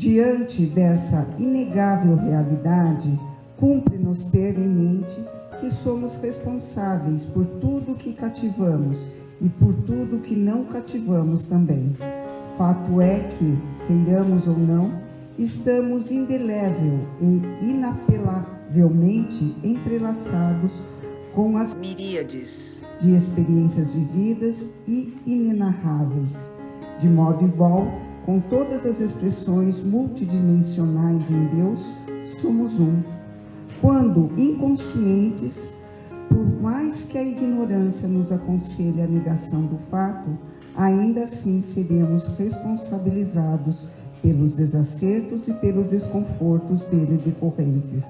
Diante dessa inegável realidade, cumpre-nos ter em mente que somos responsáveis por tudo que cativamos e por tudo que não cativamos também. Fato é que, queiramos ou não, estamos indelével e inapelavelmente entrelaçados com as miríades de experiências vividas e inenarráveis, de modo igual, com todas as expressões multidimensionais em Deus, somos um. Quando inconscientes, por mais que a ignorância nos aconselhe a negação do fato, ainda assim seremos responsabilizados pelos desacertos e pelos desconfortos dele decorrentes,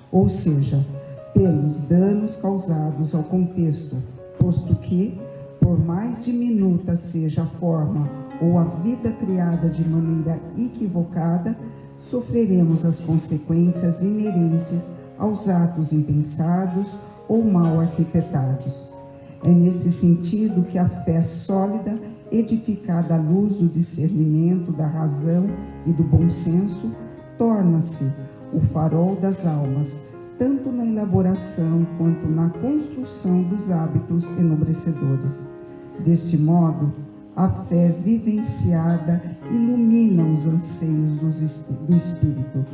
ou seja, pelos danos causados ao contexto, posto que, por mais diminuta seja a forma ou a vida criada de maneira equivocada, sofreremos as consequências inerentes aos atos impensados ou mal arquitetados. É nesse sentido que a fé sólida, edificada à luz do discernimento, da razão e do bom senso, torna-se o farol das almas, tanto na elaboração quanto na construção dos hábitos enobrecedores. Deste modo, a fé vivenciada ilumina os anseios do espírito,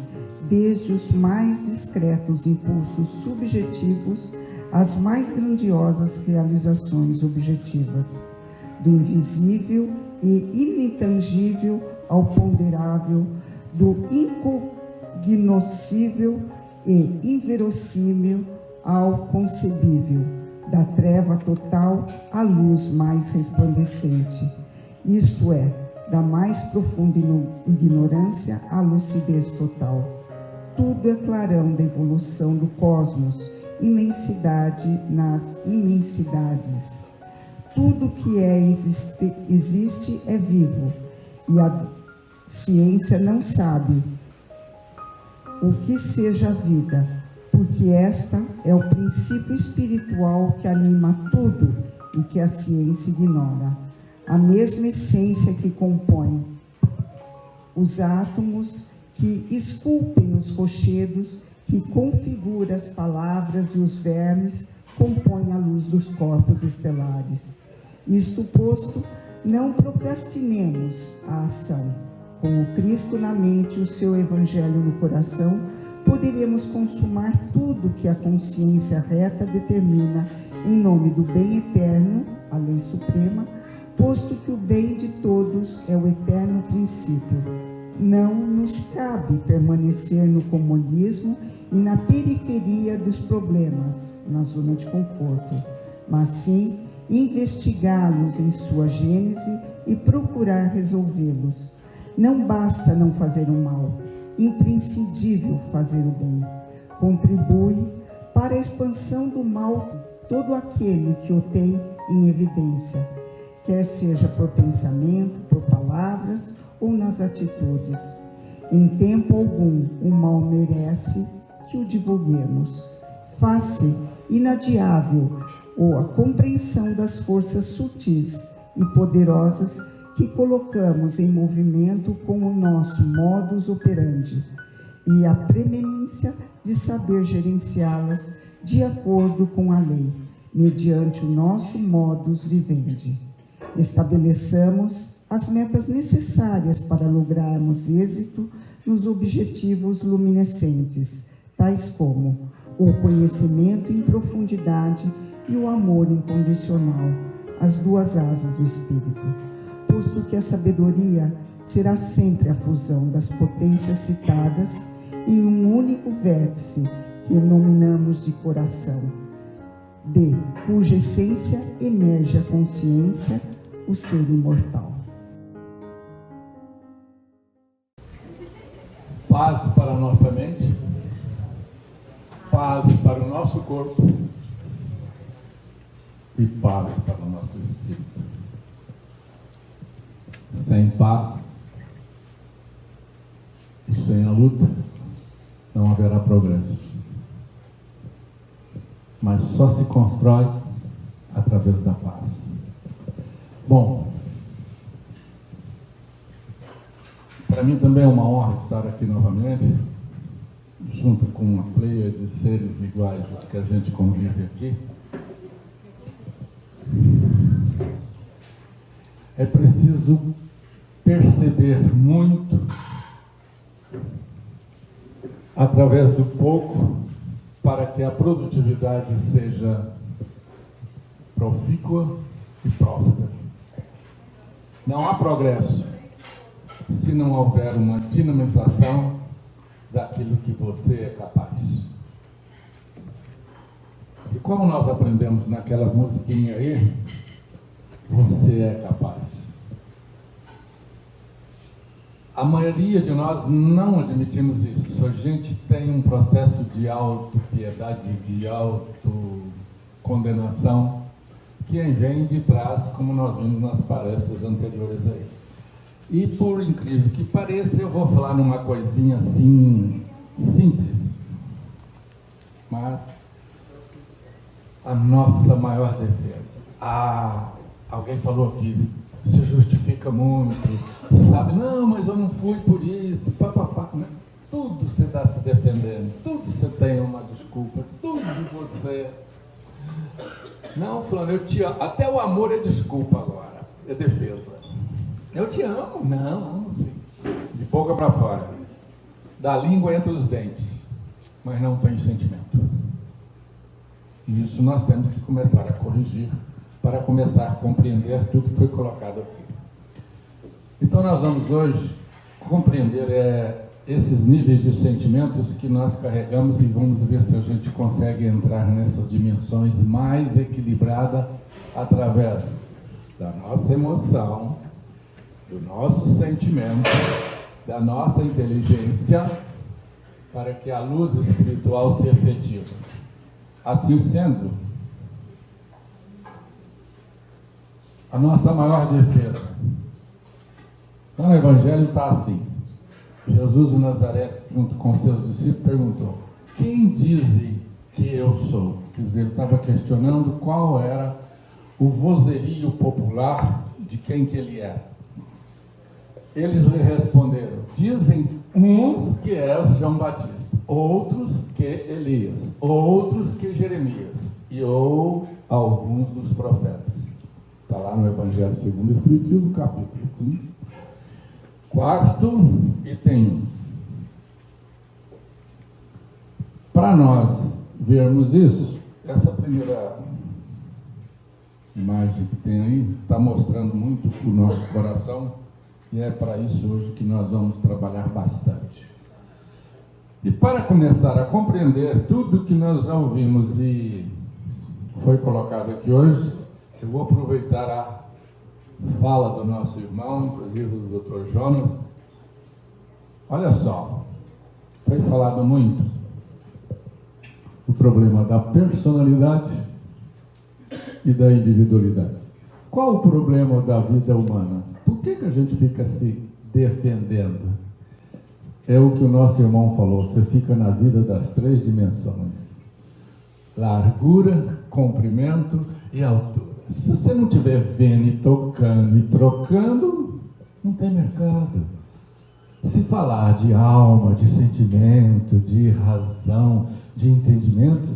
desde os mais discretos impulsos subjetivos às mais grandiosas realizações objetivas, do invisível e inintangível ao ponderável, do incognoscível e inverossímil ao concebível, da treva total à luz mais resplandecente, isto é, da mais profunda ignorância à lucidez total. Tudo é clarão da evolução do cosmos, imensidade nas imensidades. Tudo que existe é vivo, e a ciência não sabe o que seja a vida, porque esta é o princípio espiritual que anima tudo e que a ciência ignora. A mesma essência que compõe os átomos, que esculpem os rochedos, que configura as palavras e os vermes, compõe a luz dos corpos estelares. Isto posto, não procrastinemos a ação. Com o Cristo na mente e o seu Evangelho no coração, poderemos consumar tudo que a consciência reta determina em nome do bem eterno, a lei suprema, posto que o bem de todos é o eterno princípio. Não nos cabe permanecer no comunismo e na periferia dos problemas, na zona de conforto, mas sim investigá-los em sua gênese e procurar resolvê-los. Não basta não fazer o mal, imprescindível fazer o bem. Contribui para a expansão do mal todo aquele que o tem em evidência, quer seja por pensamento, por palavras ou nas atitudes. Em tempo algum o mal merece que o divulguemos. Faz-se inadiável a compreensão das forças sutis e poderosas que colocamos em movimento com o nosso modus operandi e a preeminência de saber gerenciá-las de acordo com a lei, mediante o nosso modus vivendi. Estabeleçamos as metas necessárias para lograrmos êxito nos objetivos luminescentes, tais como o conhecimento em profundidade e o amor incondicional, as duas asas do Espírito, posto que a sabedoria será sempre a fusão das potências citadas em um único vértice que denominamos de coração, de cuja essência emerge a consciência, o ser imortal. Paz para a nossa mente, paz para o nosso corpo e paz para o nosso espírito. Sem paz e sem a luta não haverá progresso. Mas só se constrói através da paz. Bom, Para mim também é uma honra estar aqui novamente, junto com uma pleia de seres iguais aos que a gente convive aqui. É preciso perceber muito através do pouco para que a produtividade seja profícua e próspera. Não há progresso se não houver uma dinamização daquilo que você é capaz. E como nós aprendemos naquela musiquinha aí, você é capaz. A maioria de nós não admitimos isso. A gente tem um processo de autopiedade, de autocondenação, que vem de trás, como nós vimos nas palestras anteriores aí. E por incrível que pareça, eu vou falar numa coisinha assim, simples, mas a nossa maior defesa. Alguém falou aqui, se justifica muito, sabe? Não, mas eu não fui por isso, papapá. Tudo você está se defendendo, tudo você tem uma desculpa, tudo você... Não, fulano, eu te amo. Até o amor é desculpa agora, é defesa. Eu te amo. Não, amo sim. De boca para fora. Da língua entre os dentes. Mas não tem sentimento. E isso nós temos que começar a corrigir para começar a compreender tudo que foi colocado aqui. Então nós vamos hoje compreender esses níveis de sentimentos que nós carregamos e vamos ver se a gente consegue entrar nessas dimensões mais equilibradas através da nossa emoção, do nosso sentimento, da nossa inteligência, para que a luz espiritual se efetive. Assim sendo, a nossa maior defesa. Então o Evangelho está assim. Jesus de Nazaré, junto com seus discípulos, perguntou: quem dizem que eu sou? Quer dizer, ele estava questionando qual era o vozerio popular de quem que ele era. Eles lhe responderam: dizem uns que és João Batista, outros que Elias, outros que Jeremias, ou alguns dos profetas. Está lá no Evangelho segundo o Espiritismo, capítulo 1. Quarto item. Para nós vermos isso, essa primeira imagem que tem aí está mostrando muito o nosso coração, e é para isso hoje que nós vamos trabalhar bastante. E para começar a compreender tudo que nós já ouvimos e foi colocado aqui hoje, eu vou aproveitar a fala do nosso irmão, inclusive do Dr. Jonas. Olha só, foi falado muito o problema da personalidade e da individualidade. Qual o problema da vida humana? Por que a gente fica se defendendo? É o que o nosso irmão falou, você fica na vida das 3 dimensões: largura, comprimento e altura. Se você não estiver vendo e tocando e trocando, não tem mercado. Se falar de alma, de sentimento, de razão, de entendimento,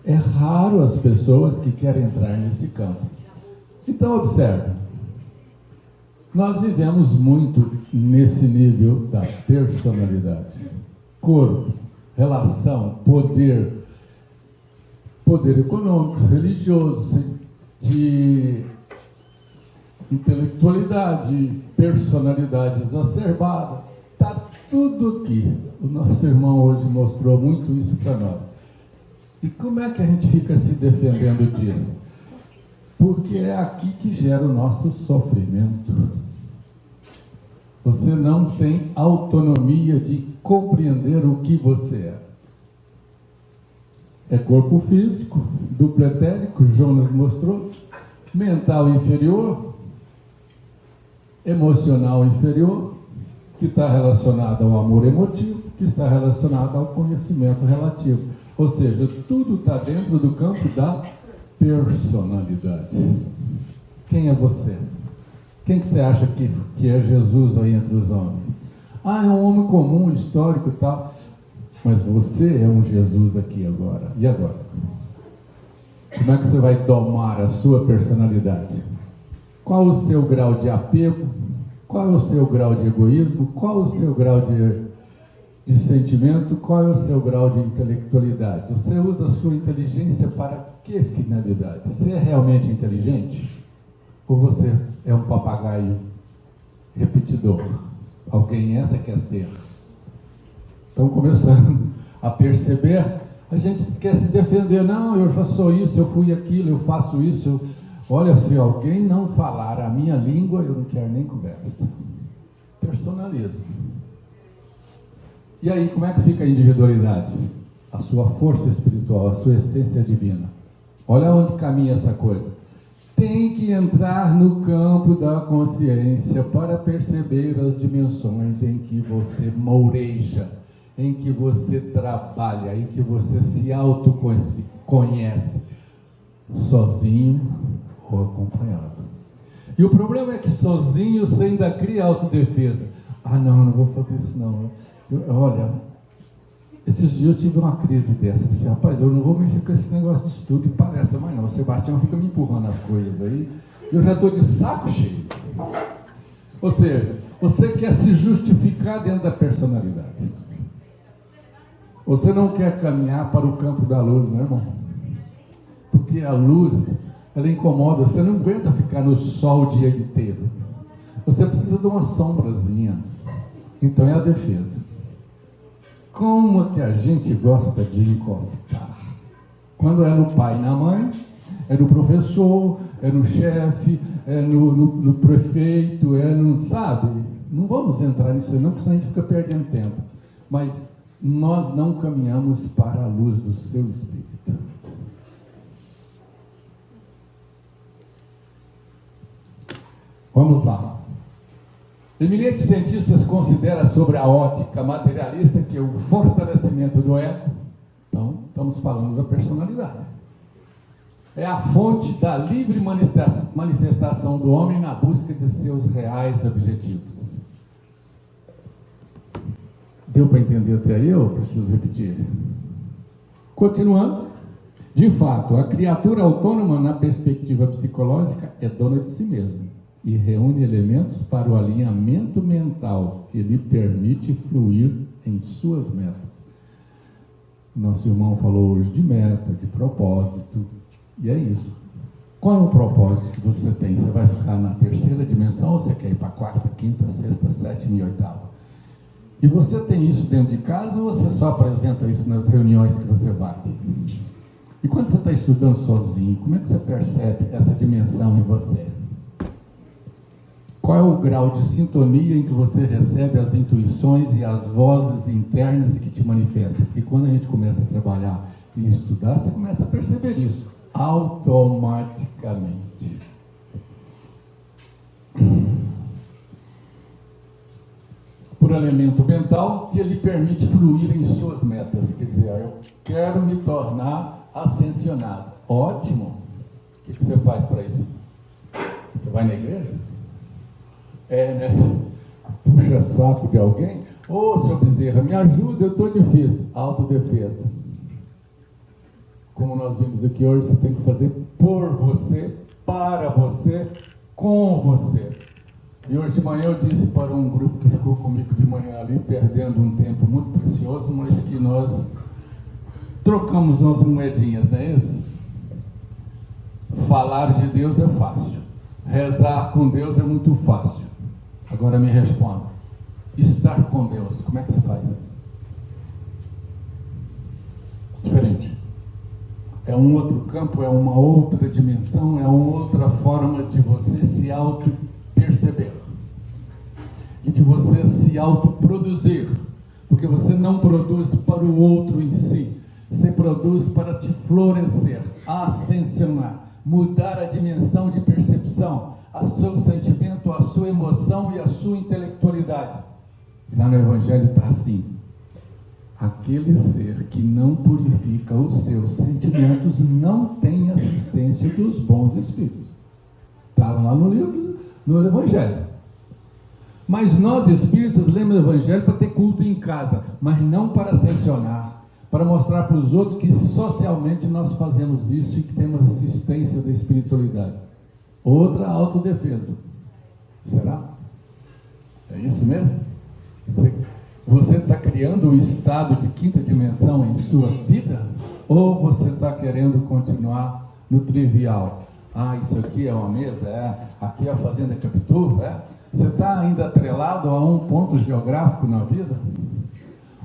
é raro as pessoas que querem entrar nesse campo. Então, observe, nós vivemos muito nesse nível da personalidade. Corpo, relação, poder econômico, religioso, de intelectualidade, personalidade exacerbada, está tudo aqui. O nosso irmão hoje mostrou muito isso para nós. E como é que a gente fica se defendendo disso? Porque é aqui que gera o nosso sofrimento. Você não tem autonomia de compreender o que você é. É corpo físico, duplo etérico, Jonas mostrou, mental inferior, emocional inferior, que está relacionado ao amor emotivo, que está relacionado ao conhecimento relativo. Ou seja, tudo está dentro do campo da personalidade. Quem é você? Quem que você acha que é Jesus aí entre os homens? Ah, é um homem comum, histórico e tal. Mas você é um Jesus aqui agora. E agora? Como é que você vai domar a sua personalidade? Qual o seu grau de apego? Qual é o seu grau de egoísmo? Qual o seu grau de sentimento? Qual é o seu grau de intelectualidade? Você usa a sua inteligência para que finalidade? Você é realmente inteligente? Ou você é um papagaio repetidor? Alguém essa quer ser? Estão começando a perceber, a gente quer se defender, não, eu já sou isso, eu fui aquilo, eu faço isso. Olha, se alguém não falar a minha língua, eu não quero nem conversa. Personalismo. E aí, como é que fica a individualidade? A sua força espiritual, a sua essência divina. Olha onde caminha essa coisa. Tem que entrar no campo da consciência para perceber as dimensões em que você moureja, em que você trabalha, em que você se autoconhece, sozinho ou acompanhado. E o problema é que sozinho você ainda cria autodefesa. Ah, não vou fazer isso não. Olha, esses dias eu tive uma crise dessa. Eu disse, rapaz, eu não vou mexer com esse negócio de estudo e palestra mais não. O Sebastião fica me empurrando as coisas aí. Eu já estou de saco cheio. Ou seja, você quer se justificar dentro da personalidade. Você não quer caminhar para o campo da luz, né, irmão? Porque a luz, ela incomoda. Você não aguenta ficar no sol o dia inteiro. Você precisa de uma sombrazinha. Então é a defesa. Como que a gente gosta de encostar? Quando é no pai e na mãe, é no professor, é no chefe, é no prefeito, é no... Sabe? Não vamos entrar nisso não, porque senão a gente fica perdendo tempo. Mas nós não caminhamos para a luz do seu espírito. Vamos lá. Eminentes cientistas consideram sobre a ótica materialista que o fortalecimento do ego, então estamos falando da personalidade, é a fonte da livre manifestação do homem na busca de seus reais objetivos. Deu para entender até aí ou preciso repetir? Continuando, de fato, a criatura autônoma na perspectiva psicológica é dona de si mesma e reúne elementos para o alinhamento mental que lhe permite fluir em suas metas. Nosso irmão falou hoje de meta, de propósito, e é isso. Qual é o propósito que você tem? Você vai ficar na terceira dimensão ou você quer ir para a quarta, quinta, sexta, sétima e oitava? E você tem isso dentro de casa ou você só apresenta isso nas reuniões que você vai? E quando você está estudando sozinho, como é que você percebe essa dimensão em você? Qual é o grau de sintonia em que você recebe as intuições e as vozes internas que te manifestam? Porque quando a gente começa a trabalhar e estudar, você começa a perceber isso automaticamente. Por elemento mental que lhe permite fluir em suas metas. Quer dizer, eu quero me tornar ascensionado. Ótimo. O que você faz para isso? Você vai na igreja? Né? Puxa saco de alguém? Ô, seu Bezerra, me ajuda, eu estou difícil. Autodefesa. Como nós vimos aqui hoje, você tem que fazer por você, para você, com você. E hoje de manhã eu disse para um grupo que ficou comigo de manhã ali, perdendo um tempo muito precioso, mas que nós trocamos umas moedinhas, não é isso? Falar de Deus é fácil. Rezar com Deus é muito fácil. Agora me responda. Estar com Deus, como é que você faz? Diferente. É um outro campo, é uma outra dimensão, é uma outra forma de você se auto-perceber. E de você se autoproduzir. Porque você não produz para o outro em si. Você produz para te florescer, ascensionar, mudar a dimensão de percepção, a seu sentimento, a sua emoção e a sua intelectualidade. Lá no Evangelho está assim: aquele ser que não purifica os seus sentimentos não tem assistência dos bons espíritos. Está lá no livro, no Evangelho. Mas nós espíritas lemos o Evangelho para ter culto em casa, mas não para sancionar, para mostrar para os outros que socialmente nós fazemos isso e que temos assistência da espiritualidade. Outra autodefesa. Será? É isso mesmo? Você está criando um estado de quinta dimensão em sua vida? Ou você está querendo continuar no trivial? Isso aqui é uma mesa, aqui é a fazenda Capitu, Você está ainda atrelado a um ponto geográfico na vida?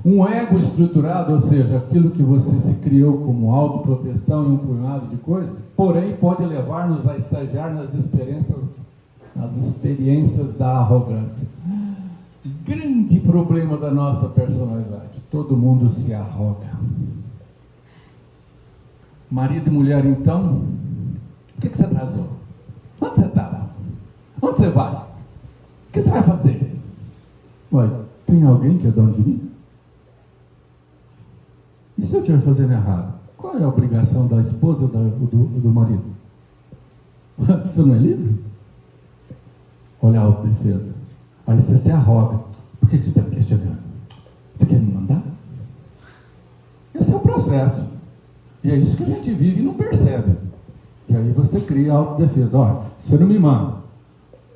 Um ego estruturado, ou seja, aquilo que você se criou como autoproteção e um punhado de coisas, porém pode levar-nos a estagiar nas experiências da arrogância. Grande problema da nossa personalidade. Todo mundo se arroga. Marido e mulher, então, por que você atrasou? Onde você estava? Onde você vai? O que você vai fazer? Olha, tem alguém que é dono de mim? E se eu estiver fazendo errado? Qual é a obrigação da esposa do marido? Você não é livre? Olha a autodefesa. Aí você se arroga. Por que você está me questionando? Você quer me mandar? Esse é o processo. E é isso que a gente vive e não percebe. E aí você cria a autodefesa. Olha, você não me manda.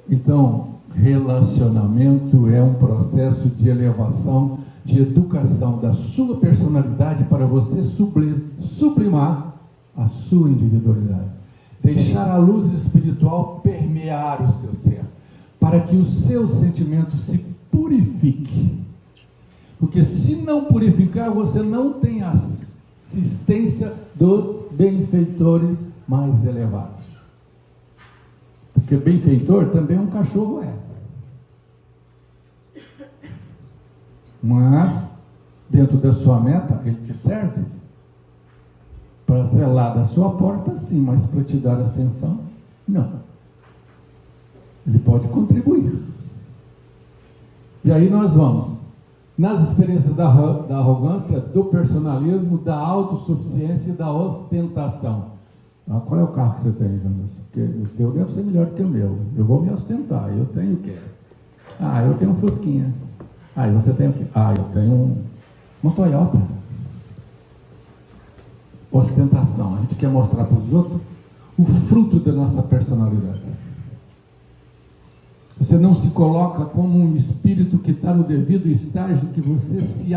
Então, relacionamento é um processo de elevação, de educação da sua personalidade para você sublimar a sua individualidade. Deixar a luz espiritual permear o seu ser, para que o seu sentimento se purifique. Porque se não purificar, você não tem assistência dos benfeitores mais elevados. Porque benfeitor também um cachorro é. Mas, dentro da sua meta, ele te serve para zelar da sua porta, sim, mas para te dar ascensão, não. Ele pode contribuir. E aí nós vamos nas experiências da arrogância, do personalismo, da autossuficiência e da ostentação. Qual é o carro que você tem, Jonas? Porque o seu deve ser melhor que o meu. Eu vou me ostentar. Eu tenho o quê? Eu tenho um Fusquinha. E você tem o quê? Eu tenho uma Toyota. Ostentação. A gente quer mostrar para os outros o fruto da nossa personalidade. Você não se coloca como um espírito que está no devido estágio que você se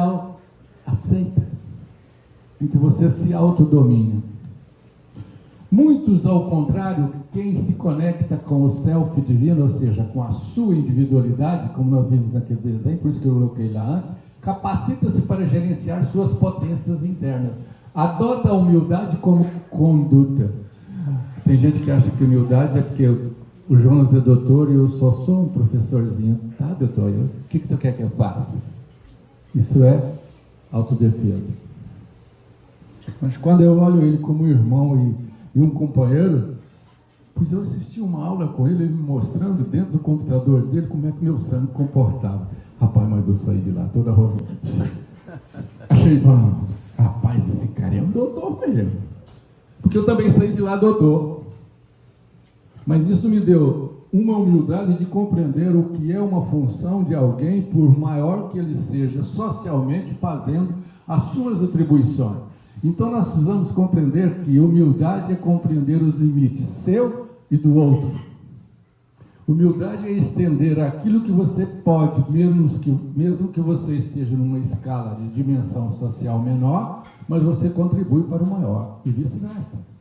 aceita, em que você se autodomina. Muitos, ao contrário, quem se conecta com o self divino, ou seja, com a sua individualidade, como nós vimos naquele desenho, por isso que eu coloquei lá antes, capacita-se para gerenciar suas potências internas. Adota a humildade como conduta. Tem gente que acha que humildade é porque o Jonas é doutor e eu só sou um professorzinho. Tá, doutor? O que você quer que eu faça? Isso é autodefesa. Mas quando eu olho ele como irmão e um companheiro, pois eu assisti uma aula com ele me mostrando dentro do computador dele como é que meu sangue comportava. Rapaz, mas eu saí de lá toda arrogante. Achei bom. Rapaz, esse cara é um doutor mesmo. Porque eu também saí de lá doutor. Mas isso me deu uma humildade de compreender o que é uma função de alguém, por maior que ele seja socialmente, fazendo as suas atribuições. Então nós precisamos compreender que humildade é compreender os limites seu e do outro. Humildade é estender aquilo que você pode, mesmo que você esteja numa escala de dimensão social menor, mas você contribui para o maior, e vice-versa.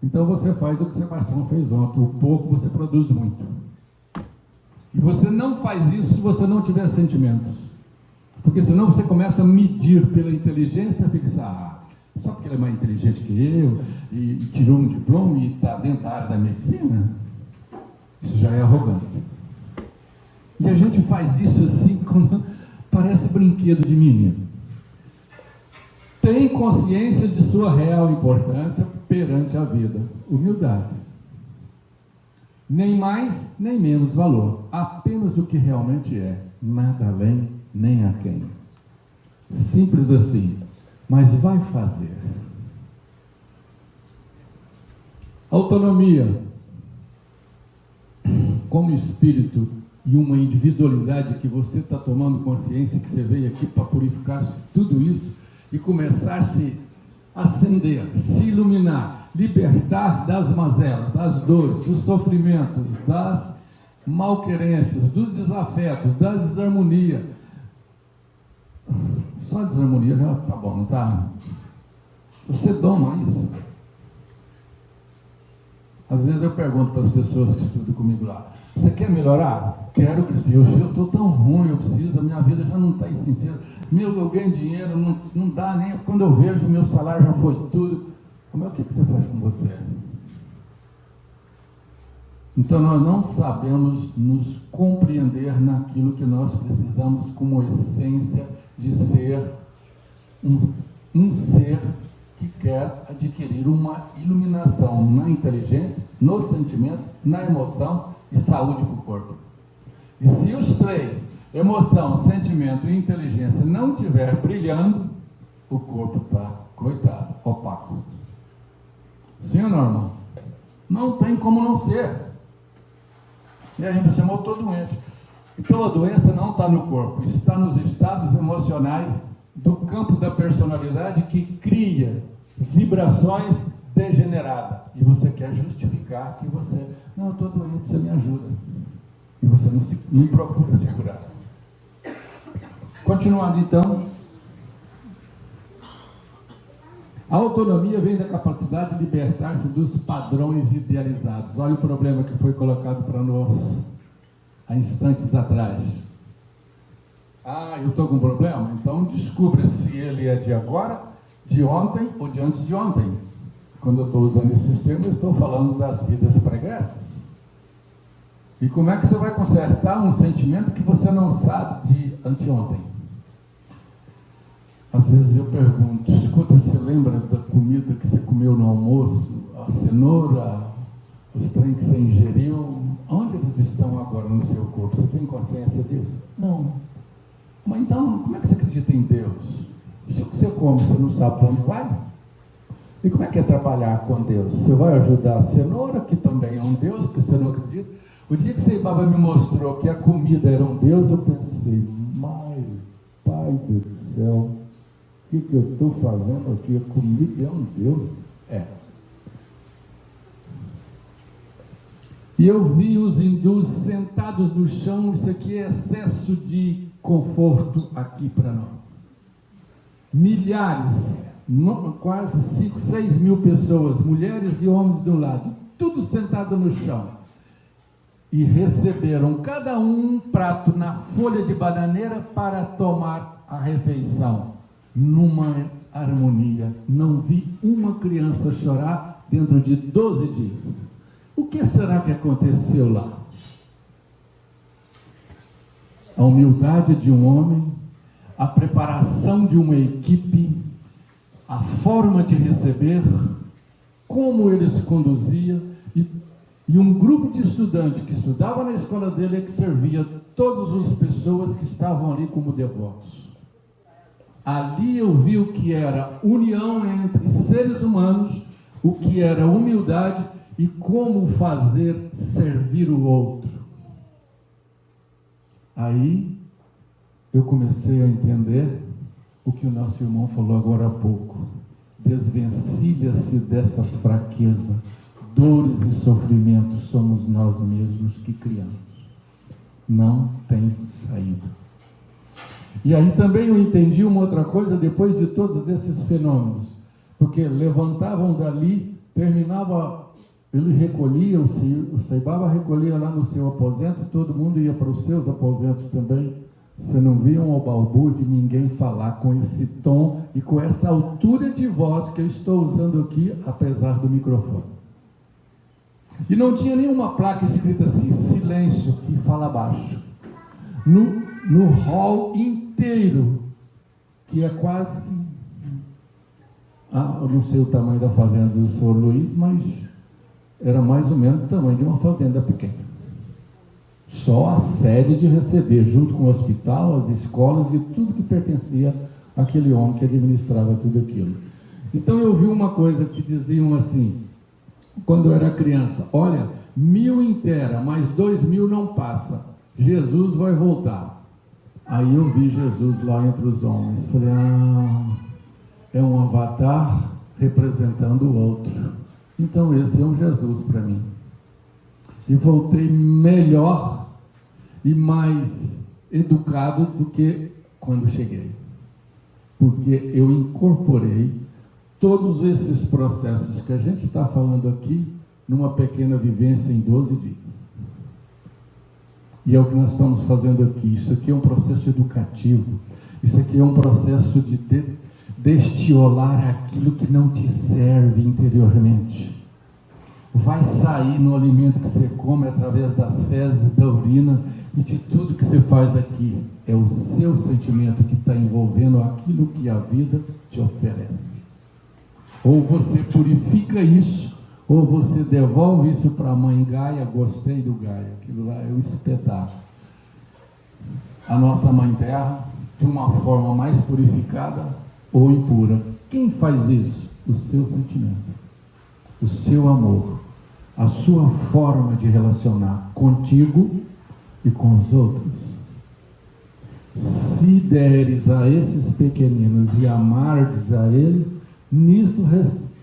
Então você faz o que Sebastião fez ontem, o pouco você produz muito. E você não faz isso se você não tiver sentimentos. Porque senão você começa a medir pela inteligência, fica só porque ele é mais inteligente que eu, e tirou um diploma e está dentro da área da medicina, isso já é arrogância. E a gente faz isso assim, como parece brinquedo de menino. Tem consciência de sua real importância perante a vida. Humildade. Nem mais, nem menos valor. Apenas o que realmente é. Nada além, nem aquém. Simples assim. Mas vai fazer. Autonomia. Como espírito e uma individualidade que você está tomando consciência que você veio aqui para purificar tudo isso e começar a se acender, se iluminar, libertar das mazelas, das dores, dos sofrimentos, das malquerências, dos desafetos, da desarmonia. Só desarmonia já tá bom, não tá? Você doma isso? Às vezes eu pergunto para as pessoas que estudam comigo lá: você quer melhorar? Quero, Cristo. Eu estou tão ruim, eu preciso, a minha vida já não está em sentido. Eu ganho dinheiro, não dá nem. Quando eu vejo, meu salário já foi tudo. Mas o que você faz com você? Então nós não sabemos nos compreender naquilo que nós precisamos como essência de ser um ser que quer adquirir uma iluminação na inteligência, no sentimento, na emoção e saúde para o corpo. E se os três, emoção, sentimento e inteligência, não estiver brilhando, o corpo está, coitado, opaco. Sim ou não, irmão? Não tem como não ser. E a gente chamou todo doente. Então a doença não está no corpo, está nos estados emocionais do campo da personalidade que cria vibrações degeneradas. E você quer justificar que você, não, eu estou doente, você me ajuda. E você não procura se curar. Continuando então. A autonomia vem da capacidade de libertar-se dos padrões idealizados. Olha o problema que foi colocado para nós há instantes atrás. Ah, eu estou com um problema? Então descubra se ele é de agora, de ontem ou de antes de ontem. Quando eu estou usando esses termos, eu estou falando das vidas pregressas. E como é que você vai consertar um sentimento que você não sabe de anteontem? Às vezes eu pergunto: escuta, você lembra da comida que você comeu no almoço? A cenoura, os trem que você ingeriu? Onde eles estão agora no seu corpo? Você tem consciência disso? Não. Mas então, como é que você acredita em Deus? Se o que você come, você não sabe para onde vai? E como é que é trabalhar com Deus? Você vai ajudar a cenoura, que também é um Deus, porque você não acredita? O dia que Sei Baba me mostrou que a comida era um Deus, eu pensei: mas, Pai do céu, o que eu estou fazendo aqui? A comida é um Deus? É. E eu vi os hindus sentados no chão. Isso aqui é excesso de conforto aqui para nós. Milhares, quase 5, 6 mil pessoas, mulheres e homens do lado, tudo sentado no chão. E receberam cada um prato na folha de bananeira para tomar a refeição. Numa harmonia. Não vi uma criança chorar dentro de 12 dias. O que será que aconteceu lá? A humildade de um homem, a preparação de uma equipe, a forma de receber, como ele se conduzia, e um grupo de estudantes que estudava na escola dele é que servia todas as pessoas que estavam ali como devotos. Ali eu vi o que era união entre seres humanos, o que era humildade e como fazer servir o outro. Aí eu comecei a entender o que o nosso irmão falou agora há pouco. Desvencilha-se dessas fraquezas, dores e sofrimentos somos nós mesmos que criamos. Não tem saída. E aí também eu entendi uma outra coisa depois de todos esses fenômenos, porque levantavam dali, terminava, ele recolhia, o Sei Baba recolhia lá no seu aposento, todo mundo ia para os seus aposentos também. Você não via um obalbu de ninguém falar com esse tom e com essa altura de voz que eu estou usando aqui, apesar do microfone. E não tinha nenhuma placa escrita assim, silêncio, que fala baixo. No hall inteiro, que é quase... eu não sei o tamanho da fazenda do Sr. Luiz, mas era mais ou menos o tamanho de uma fazenda pequena. Só a sede de receber, junto com o hospital, as escolas e tudo que pertencia àquele homem que administrava tudo aquilo. Então eu vi uma coisa que diziam assim, quando eu era criança: olha, 1000 inteira, mais 2000 não passa. Jesus vai voltar. Aí eu vi Jesus lá entre os homens. Falei, é um avatar representando o outro. Então esse é um Jesus para mim. E voltei melhor e mais educado do que quando cheguei. Porque eu incorporei todos esses processos que a gente está falando aqui numa pequena vivência em 12 dias. E é o que nós estamos fazendo aqui. Isso aqui é um processo educativo. Isso aqui é um processo de destiolar aquilo que não te serve interiormente. Vai sair no alimento que você come através das fezes, da urina e de tudo que você faz aqui. É o seu sentimento que está envolvendo aquilo que a vida te oferece. Ou você purifica isso, ou você devolve isso para a mãe Gaia. Gostei do Gaia, aquilo lá é um espetáculo. A nossa mãe Terra, de uma forma mais purificada ou impura. Quem faz isso? O seu sentimento, o seu amor, a sua forma de relacionar contigo e com os outros. Se deres a esses pequeninos e amardes a eles, nisto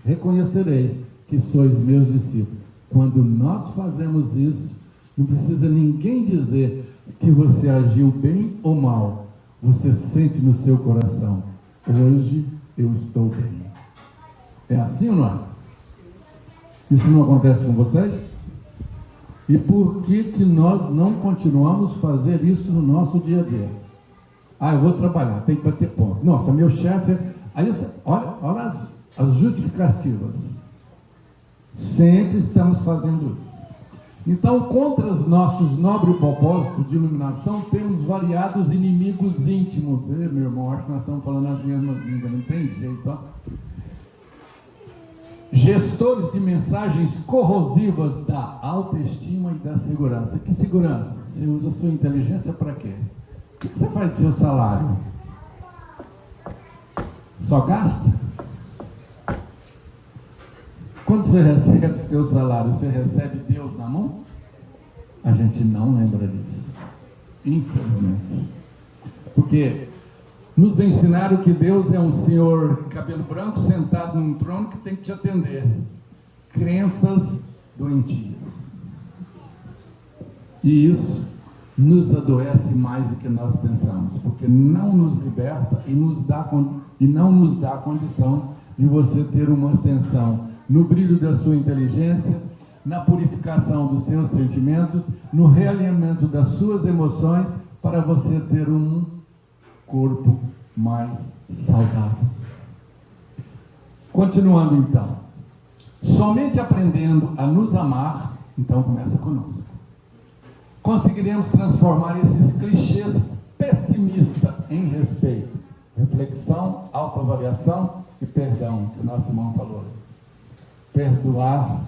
reconhecereis que sois meus discípulos. Quando nós fazemos isso, não precisa ninguém dizer que você agiu bem ou mal. Você sente no seu coração, hoje eu estou bem. É assim ou não é? Isso não acontece com vocês? E por que nós não continuamos a fazer isso no nosso dia a dia? Eu vou trabalhar, tem que bater ponto. Nossa, meu chefe... Aí você, olha as justificativas. Sempre estamos fazendo isso. Então, contra os nossos nobres propósitos de iluminação, temos variados inimigos íntimos. Meu irmão, acho que nós estamos falando as mesmas línguas, não tem jeito, ó. Gestores de mensagens corrosivas da autoestima e da segurança. Que segurança? Você usa a sua inteligência para quê? O que você faz do seu salário? Só gasta? Quando você recebe seu salário, você recebe Deus na mão? A gente não lembra disso, infelizmente. Porque nos ensinaram que Deus é um senhor cabelo branco sentado num trono que tem que te atender. Crenças doentias. E isso nos adoece mais do que nós pensamos, porque não nos liberta e não nos dá a condição de você ter uma ascensão no brilho da sua inteligência, na purificação dos seus sentimentos, no realinhamento das suas emoções, para você ter um corpo mais saudável. Continuando então, somente aprendendo a nos amar, então começa conosco, conseguiremos transformar esses clichês pessimistas em respeito, reflexão, autoavaliação e perdão, que o nosso irmão falou. Perdoar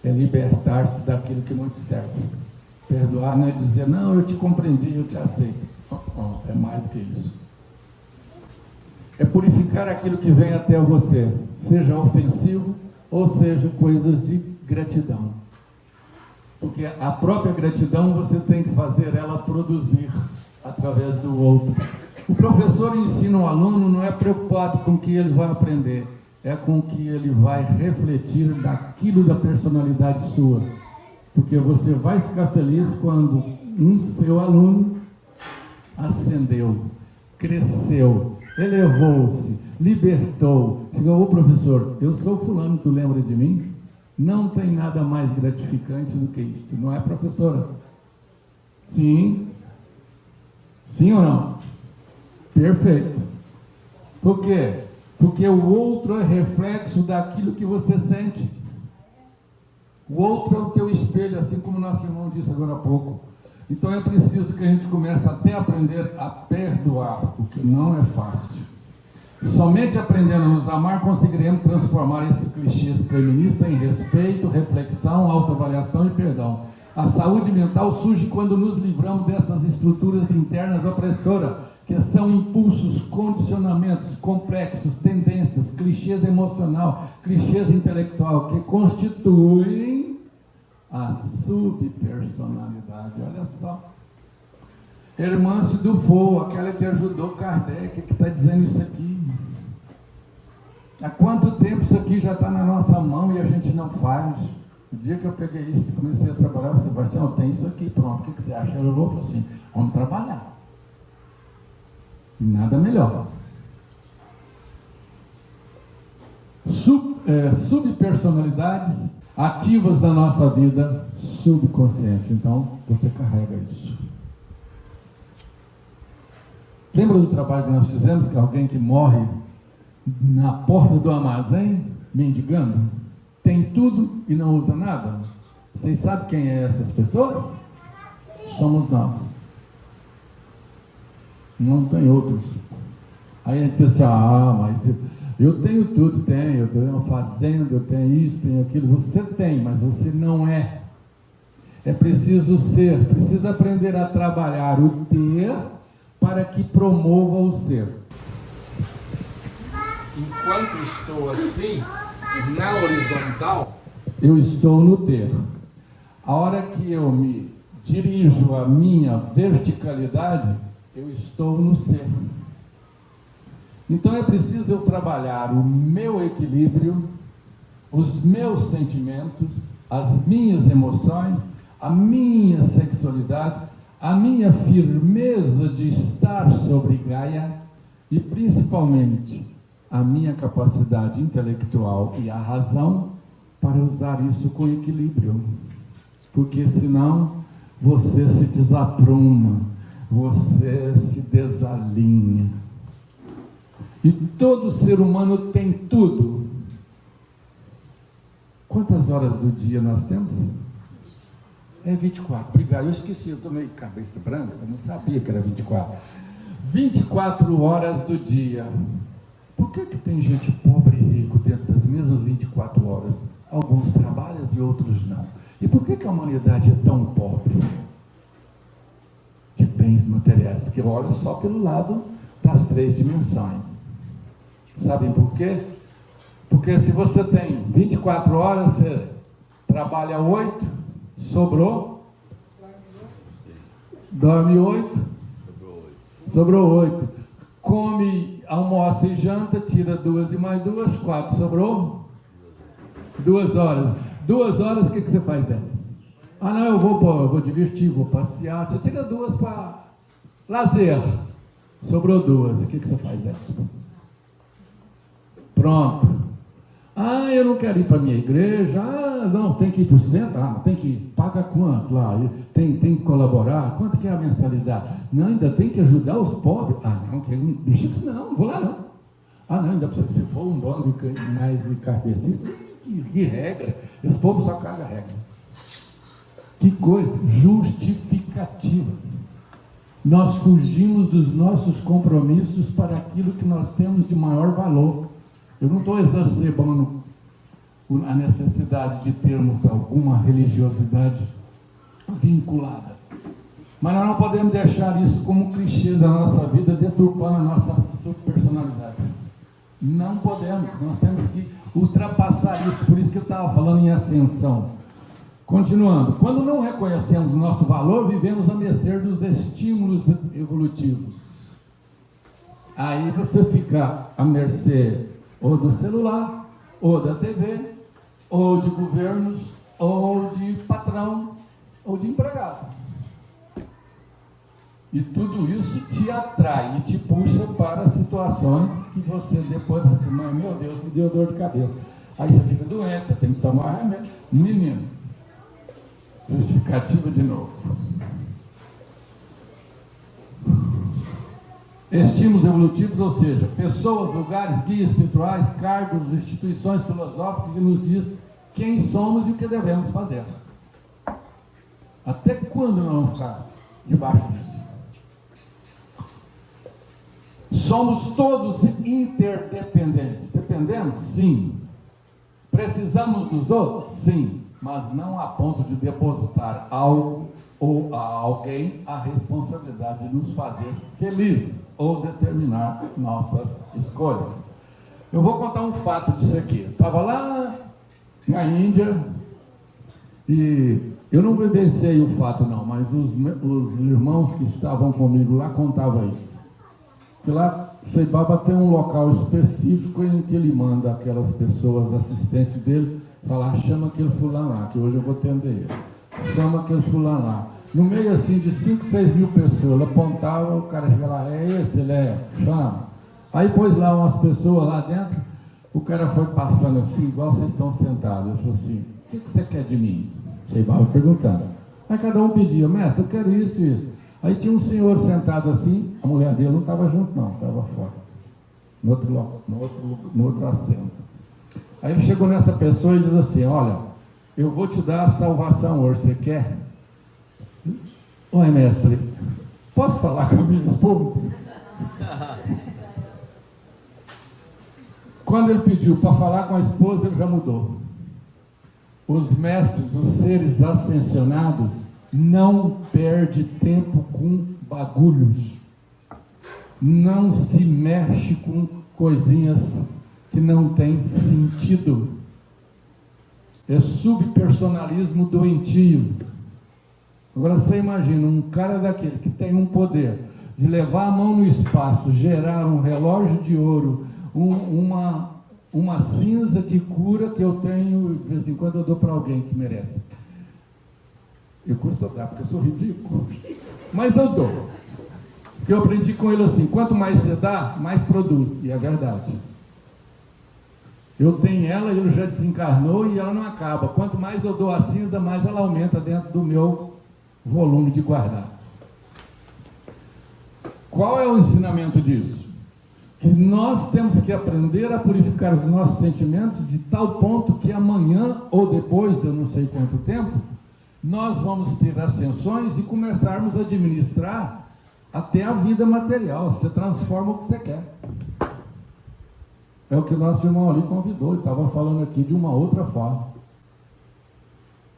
é libertar-se daquilo que não te serve. Perdoar não é dizer, não, eu te compreendi, eu te aceito. É mais do que isso. É purificar aquilo que vem até você, seja ofensivo ou seja coisas de gratidão. Porque a própria gratidão você tem que fazer ela produzir através do outro. O professor ensina um aluno, não é preocupado com o que ele vai aprender, é com o que ele vai refletir daquilo da personalidade sua. Porque você vai ficar feliz quando um seu aluno ascendeu, cresceu, elevou-se, libertou. Chegou, ô professor, eu sou fulano, tu lembra de mim? Não tem nada mais gratificante do que isso, não é, professora? Sim? Sim ou não? Perfeito. Por quê? Porque o outro é reflexo daquilo que você sente. O outro é o teu espelho, assim como o nosso irmão disse agora há pouco. Então é preciso que a gente comece até a aprender a perdoar, o que não é fácil. Somente aprendendo a nos amar, conseguiremos transformar esses clichês feministas em respeito, reflexão, autoavaliação e perdão. A saúde mental surge quando nos livramos dessas estruturas internas opressoras, que são impulsos, condicionamentos complexos, tendências, clichês emocional, clichês intelectual, que constituem a subpersonalidade. Olha só, Hermance Dufour, aquela que ajudou Kardec, que está dizendo isso aqui. Há quanto tempo isso aqui já está na nossa mão e a gente não faz? O dia que eu peguei isso, comecei a trabalhar, o Sebastião, eu tenho isso aqui, pronto, o que você acha? Eu vou assim, vamos trabalhar. E nada melhor. Subpersonalidades ativas da nossa vida subconsciente. Então, você carrega isso. Lembra do trabalho que nós fizemos, que alguém que morre na porta do armazém, mendigando? Tem tudo e não usa nada? Vocês sabem quem é essas pessoas? Somos nós. Não tem outros. Aí a gente pensa, mas eu tenho tudo, eu tenho uma fazenda, eu tenho isso, tenho aquilo. Você tem, mas você não é. É preciso ser, precisa aprender a trabalhar o ter para que promova o ser. Enquanto estou assim, na horizontal, eu estou no ter. A hora que eu me dirijo à minha verticalidade, eu estou no ser. Então é preciso eu trabalhar o meu equilíbrio, os meus sentimentos, as minhas emoções, a minha sexualidade, a minha firmeza de estar sobre Gaia e principalmente a minha capacidade intelectual e a razão para usar isso com equilíbrio. Porque senão você se desapruma, você se desalinha. E todo ser humano tem tudo. Quantas horas do dia nós temos? É 24. Obrigado, eu esqueci, eu estou meio cabeça branca, eu não sabia que era 24. 24 horas do dia. Por que tem gente pobre e rico dentro das mesmas 24 horas? Alguns trabalham e outros não. E por que a humanidade é tão pobre de bens materiais? Porque olha só pelo lado das 3 dimensões. Sabem por quê? Porque se você tem 24 horas, você trabalha 8, sobrou, dorme 8, sobrou 8, come, almoça e janta, tira 2 e mais 2, 4, sobrou 2 horas. 2 horas, o que você faz delas? Ah não, eu vou divertir, vou passear. Você tira 2 para lazer, sobrou 2, o que você faz delas? Pronto. Ah, eu não quero ir para a minha igreja. Ah, não, tem que ir para o centro. Ah, tem que ir. Paga quanto lá? Tem que colaborar. Quanto que é a mensalidade? Não, ainda tem que ajudar os pobres. Ah, não, deixa isso não vou lá não. Ah, não, ainda precisa, se for um bando mais kardecista, que regra. Esse povo só caga regra. Que coisa, justificativas. Nós fugimos dos nossos compromissos para aquilo que nós temos de maior valor. Eu não estou exacerbando a necessidade de termos alguma religiosidade vinculada. Mas nós não podemos deixar isso como clichê da nossa vida, deturpando a nossa subpersonalidade. Não podemos, nós temos que ultrapassar isso. Por isso que eu estava falando em ascensão. Continuando, quando não reconhecemos o nosso valor, vivemos a mercê dos estímulos evolutivos. Aí você fica à mercê ou do celular, ou da TV, ou de governos, ou de patrão, ou de empregado. E tudo isso te atrai e te puxa para situações que você depois vai assim, meu Deus, me deu dor de cabeça. Aí você fica doente, você tem que tomar remédio. Menino, justificativa de novo. Estímulos evolutivos, ou seja, pessoas, lugares, guias espirituais, cargos, instituições filosóficas que nos diz quem somos e o que devemos fazer. Até quando nós vamos ficar debaixo disso? Somos todos interdependentes. Dependemos? Sim. Precisamos dos outros? Sim. Mas não a ponto de depositar algo ou a alguém a responsabilidade de nos fazer felizes ou determinar nossas escolhas. Eu vou contar um fato disso aqui. Eu estava lá na Índia e Eu não vivenciei o fato não, mas os irmãos que estavam comigo lá contavam isso. Que lá, Saibaba tem um local específico em que ele manda aquelas pessoas, assistentes dele, falar, chama aquele fulano lá, que hoje eu vou atender ele. Chama aquele fulano lá. No meio assim de 5, 6 mil pessoas, ele apontava, o cara chega lá, é esse, ele é, chama. Aí pôs lá umas pessoas lá dentro, o cara foi passando assim, igual vocês estão sentados. Ele falou assim, o que você quer de mim? Saibaba perguntando. Aí cada um pedia, mestre, eu quero isso e isso. Aí tinha um senhor sentado assim, a mulher dele não estava junto não, estava fora, no outro assento. Aí ele chegou nessa pessoa e diz assim, olha, eu vou te dar a salvação hoje, você quer? Oi, mestre, posso falar com a minha esposa? Quando ele pediu para falar com a esposa, ele já mudou. Os mestres, os seres ascensionados, não perde tempo com bagulhos. Não se mexe com coisinhas que não têm sentido. É subpersonalismo doentio. Agora você imagina um cara daquele que tem um poder de levar a mão no espaço, gerar um relógio de ouro, uma cinza que cura que eu tenho, de vez em quando eu dou para alguém que merece. Eu custo dar, porque eu sou ridículo. Mas eu dou. Porque eu aprendi com ele assim, quanto mais você dá, mais produz. E é verdade. Eu tenho ela, ele já desencarnou e ela não acaba. Quanto mais eu dou a cinza, mais ela aumenta dentro do meu volume de guardar. Qual é o ensinamento disso? Que nós temos que aprender a purificar os nossos sentimentos de tal ponto que amanhã ou depois, eu não sei quanto tempo, nós vamos ter ascensões e começarmos a administrar até a vida material. Você transforma o que você quer. É o que o nosso irmão ali convidou, ele estava falando aqui de uma outra forma.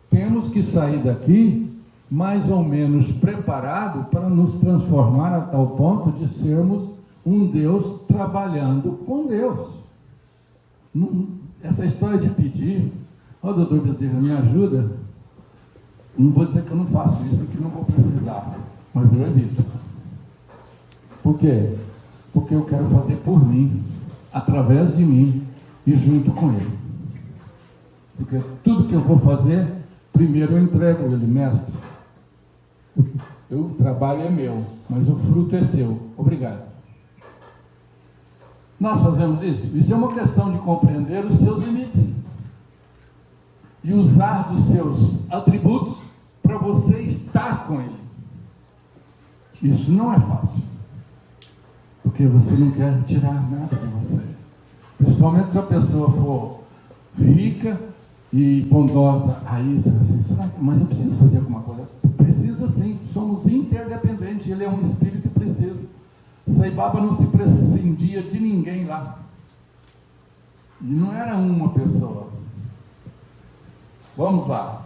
Temos que sair daqui mais ou menos preparado para nos transformar a tal ponto de sermos um Deus trabalhando com Deus. Essa história de pedir, doutor Bezerra, me ajuda. Não vou dizer que eu não faço isso, que não vou precisar, mas eu evito. Por quê? Porque eu quero fazer por mim, através de mim e junto com ele. Porque tudo que eu vou fazer, primeiro eu entrego ele, mestre. O trabalho é meu, mas o fruto é seu. Obrigado. Nós fazemos isso? Isso é uma questão de compreender os seus limites e usar dos seus atributos para você estar com ele. Isso não é fácil, porque você não quer tirar nada de você, principalmente se a pessoa for rica e bondosa. Aí você vai assim, mas eu preciso fazer alguma coisa. Precisa sim, somos interdependentes, ele é um espírito e precisa. Saibaba não se prescindia de ninguém lá, e não era uma pessoa. Vamos lá.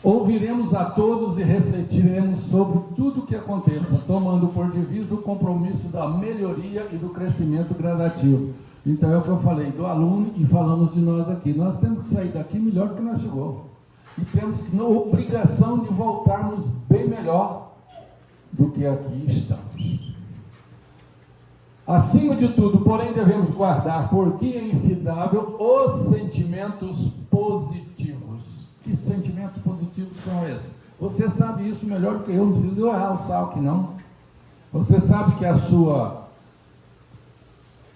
Ouviremos a todos e refletiremos sobre tudo o que aconteça, tomando por divisa o compromisso da melhoria e do crescimento gradativo. Então é o que eu falei do aluno e falamos de nós aqui. Nós temos que sair daqui melhor do que nós chegamos. E temos que, na obrigação de voltarmos bem melhor do que aqui estamos. Acima de tudo, porém, devemos guardar, porque é infidável, os sentimentos positivos. Que sentimentos positivos são esses? Você sabe isso melhor do que eu, não preciso eu realçar aqui não. Você sabe que a sua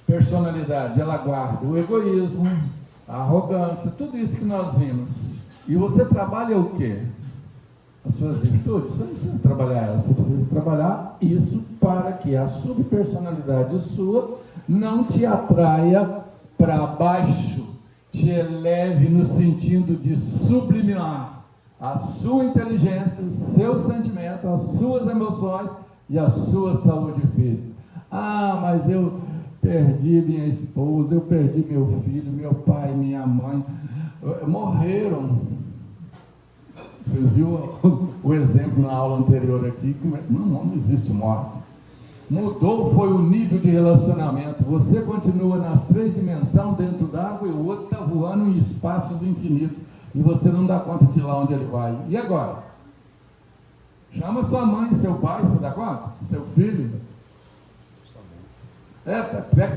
personalidade, ela guarda o egoísmo, a arrogância, tudo isso que nós vimos. E você trabalha o quê? As suas virtudes. Você não precisa trabalhar elas, você precisa trabalhar isso para que a subpersonalidade sua não te atraia para baixo, te eleve no sentido de sublimar a sua inteligência, o seu sentimento, as suas emoções e a sua saúde física. Ah, mas eu perdi minha esposa, eu perdi meu filho, meu pai, minha mãe, morreram. Vocês viram o exemplo na aula anterior aqui? Não existe morte. Mudou foi o nível de relacionamento. Você continua nas 3 dimensões dentro d'água e o outro está voando em espaços infinitos. e você não dá conta de ir lá onde ele vai. E agora? Chama sua mãe, seu pai, você dá conta? Seu filho?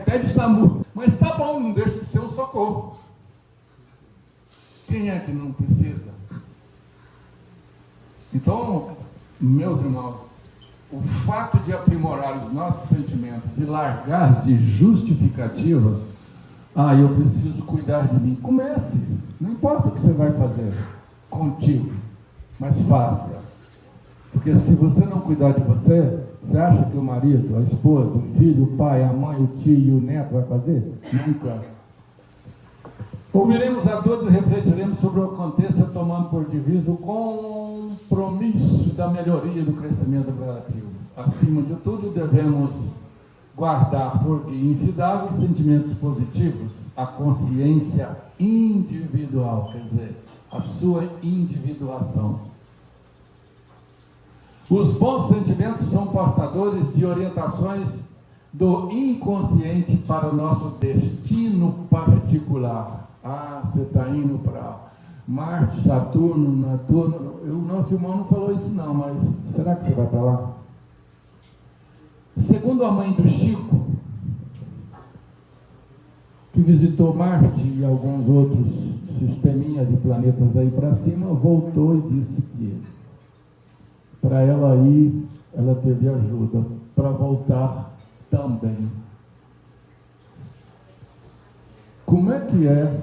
Pede o SAMU. Mas tá bom, não deixa de ser um socorro. Quem é que não precisa? Então, meus irmãos, o fato de aprimorar os nossos sentimentos e largar de justificativa, eu preciso cuidar de mim. Comece, não importa o que você vai fazer contigo, mas faça. Porque se você não cuidar de você, você acha que o marido, a esposa, o filho, o pai, a mãe, o tio e o neto vai fazer? Nunca. Ouviremos a todos e refletiremos sobre o que aconteça, tomando por divisa o compromisso da melhoria do crescimento gradativo. Acima de tudo, devemos guardar por guia infidável os sentimentos positivos, a consciência individual, quer dizer, a sua individuação. Os bons sentimentos são portadores de orientações do inconsciente para o nosso destino particular. Você está indo para Marte, Saturno, Netuno. O nosso irmão não falou isso não, mas será que você vai para lá? Segundo a mãe do Chico, que visitou Marte e alguns outros sisteminha de planetas aí para cima, voltou e disse que para ela ir, ela teve ajuda para voltar também. Como é que é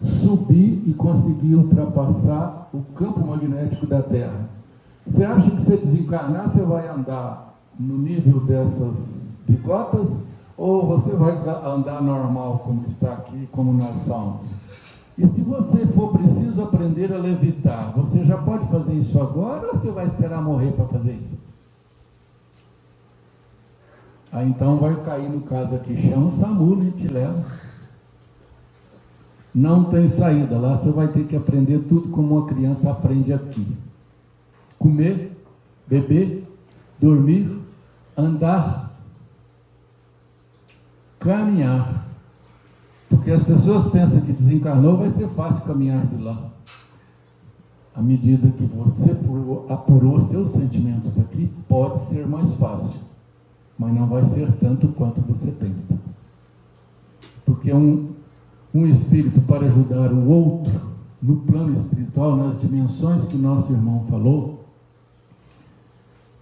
subir e conseguir ultrapassar o campo magnético da Terra? Você acha que se desencarnar, você vai andar no nível dessas bigotas, ou você vai andar normal, como está aqui, como nós somos? E se você for preciso aprender a levitar, você já pode fazer isso agora, ou você vai esperar morrer para fazer isso? Então vai cair no caso aqui, chama o SAMU e te leva. Não tem saída, lá você vai ter que aprender tudo como uma criança aprende aqui. Comer, beber, dormir, andar, caminhar. Porque as pessoas pensam que desencarnou vai ser fácil caminhar de lá. À medida que você apurou seus sentimentos aqui, pode ser mais fácil, mas não vai ser tanto quanto você pensa. Porque um espírito para ajudar o outro no plano espiritual, nas dimensões que nosso irmão falou,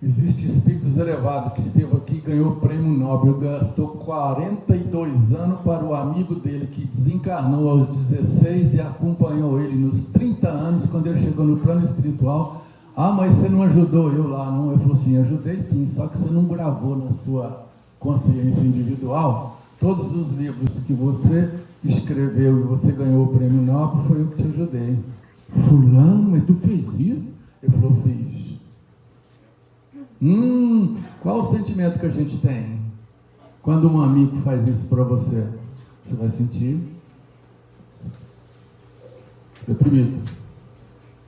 existe espíritos elevados que esteve aqui e ganhou o prêmio Nobel, gastou 42 anos para o amigo dele que desencarnou aos 16 e acompanhou ele nos 30 anos, quando ele chegou no plano espiritual. Mas você não ajudou eu lá, não? Ele falou assim, ajudei sim, só que você não gravou na sua consciência individual todos os livros que você escreveu e você ganhou o prêmio Nobel, foi eu que te ajudei. Fulano, mas tu fez isso? Ele falou, fiz. Qual o sentimento que a gente tem quando um amigo faz isso para você? Você vai sentir deprimido.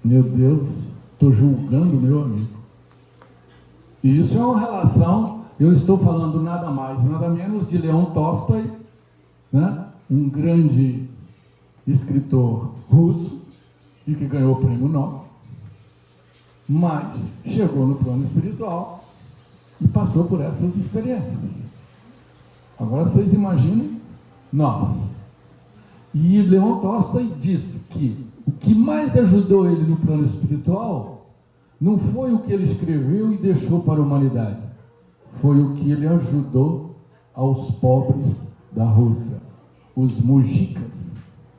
Meu Deus, estou julgando meu amigo. E isso é uma relação, eu estou falando nada mais, nada menos de Leon Tolstói, né? Um grande escritor russo e que ganhou o prêmio Nobel, mas chegou no plano espiritual e passou por essas experiências. Agora vocês imaginem nós. E Leon Tolstói disse que o que mais ajudou ele no plano espiritual não foi o que ele escreveu e deixou para a humanidade, foi o que ele ajudou aos pobres da Rússia, os mujicas,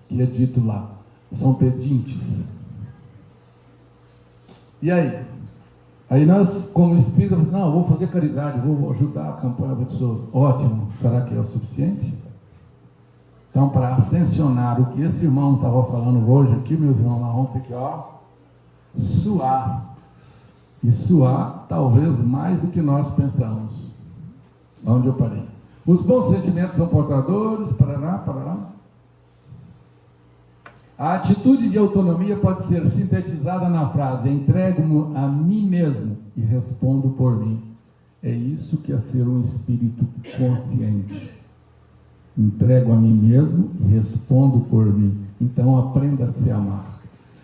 que é dito lá, são pedintes. E aí? Aí nós, como espíritas, não, vou fazer caridade, vou ajudar a campanha de pessoas. Ótimo, será que é o suficiente? Então, para ascensionar o que esse irmão estava falando hoje aqui, meus irmãos, nós vamos ter que, suar. E suar, talvez, mais do que nós pensamos. Onde eu parei? Os bons sentimentos são portadores, parará. A atitude de autonomia pode ser sintetizada na frase: entrego-me a mim mesmo e respondo por mim. É isso que é ser um espírito consciente. Entrego a mim mesmo e respondo por mim. Então aprenda a se amar.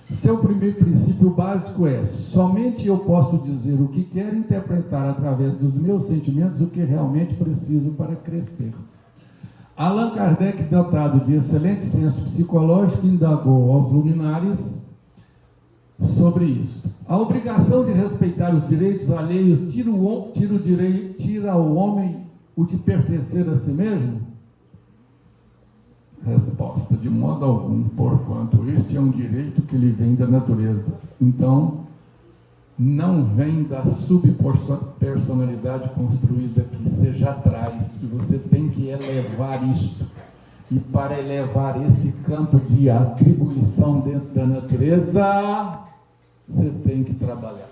Seu primeiro princípio básico é: somente eu posso dizer o que quero, interpretar através dos meus sentimentos o que realmente preciso para crescer. Allan Kardec, dotado de excelente senso psicológico, indagou aos luminares sobre isso. A obrigação de respeitar os direitos alheios tira ao homem o de pertencer a si mesmo? Resposta: de modo algum, porquanto este é um direito que lhe vem da natureza. Então, não vem da subpersonalidade construída que seja atrás, e você tem que elevar isto. E para elevar esse campo de atribuição dentro da natureza, você tem que trabalhar.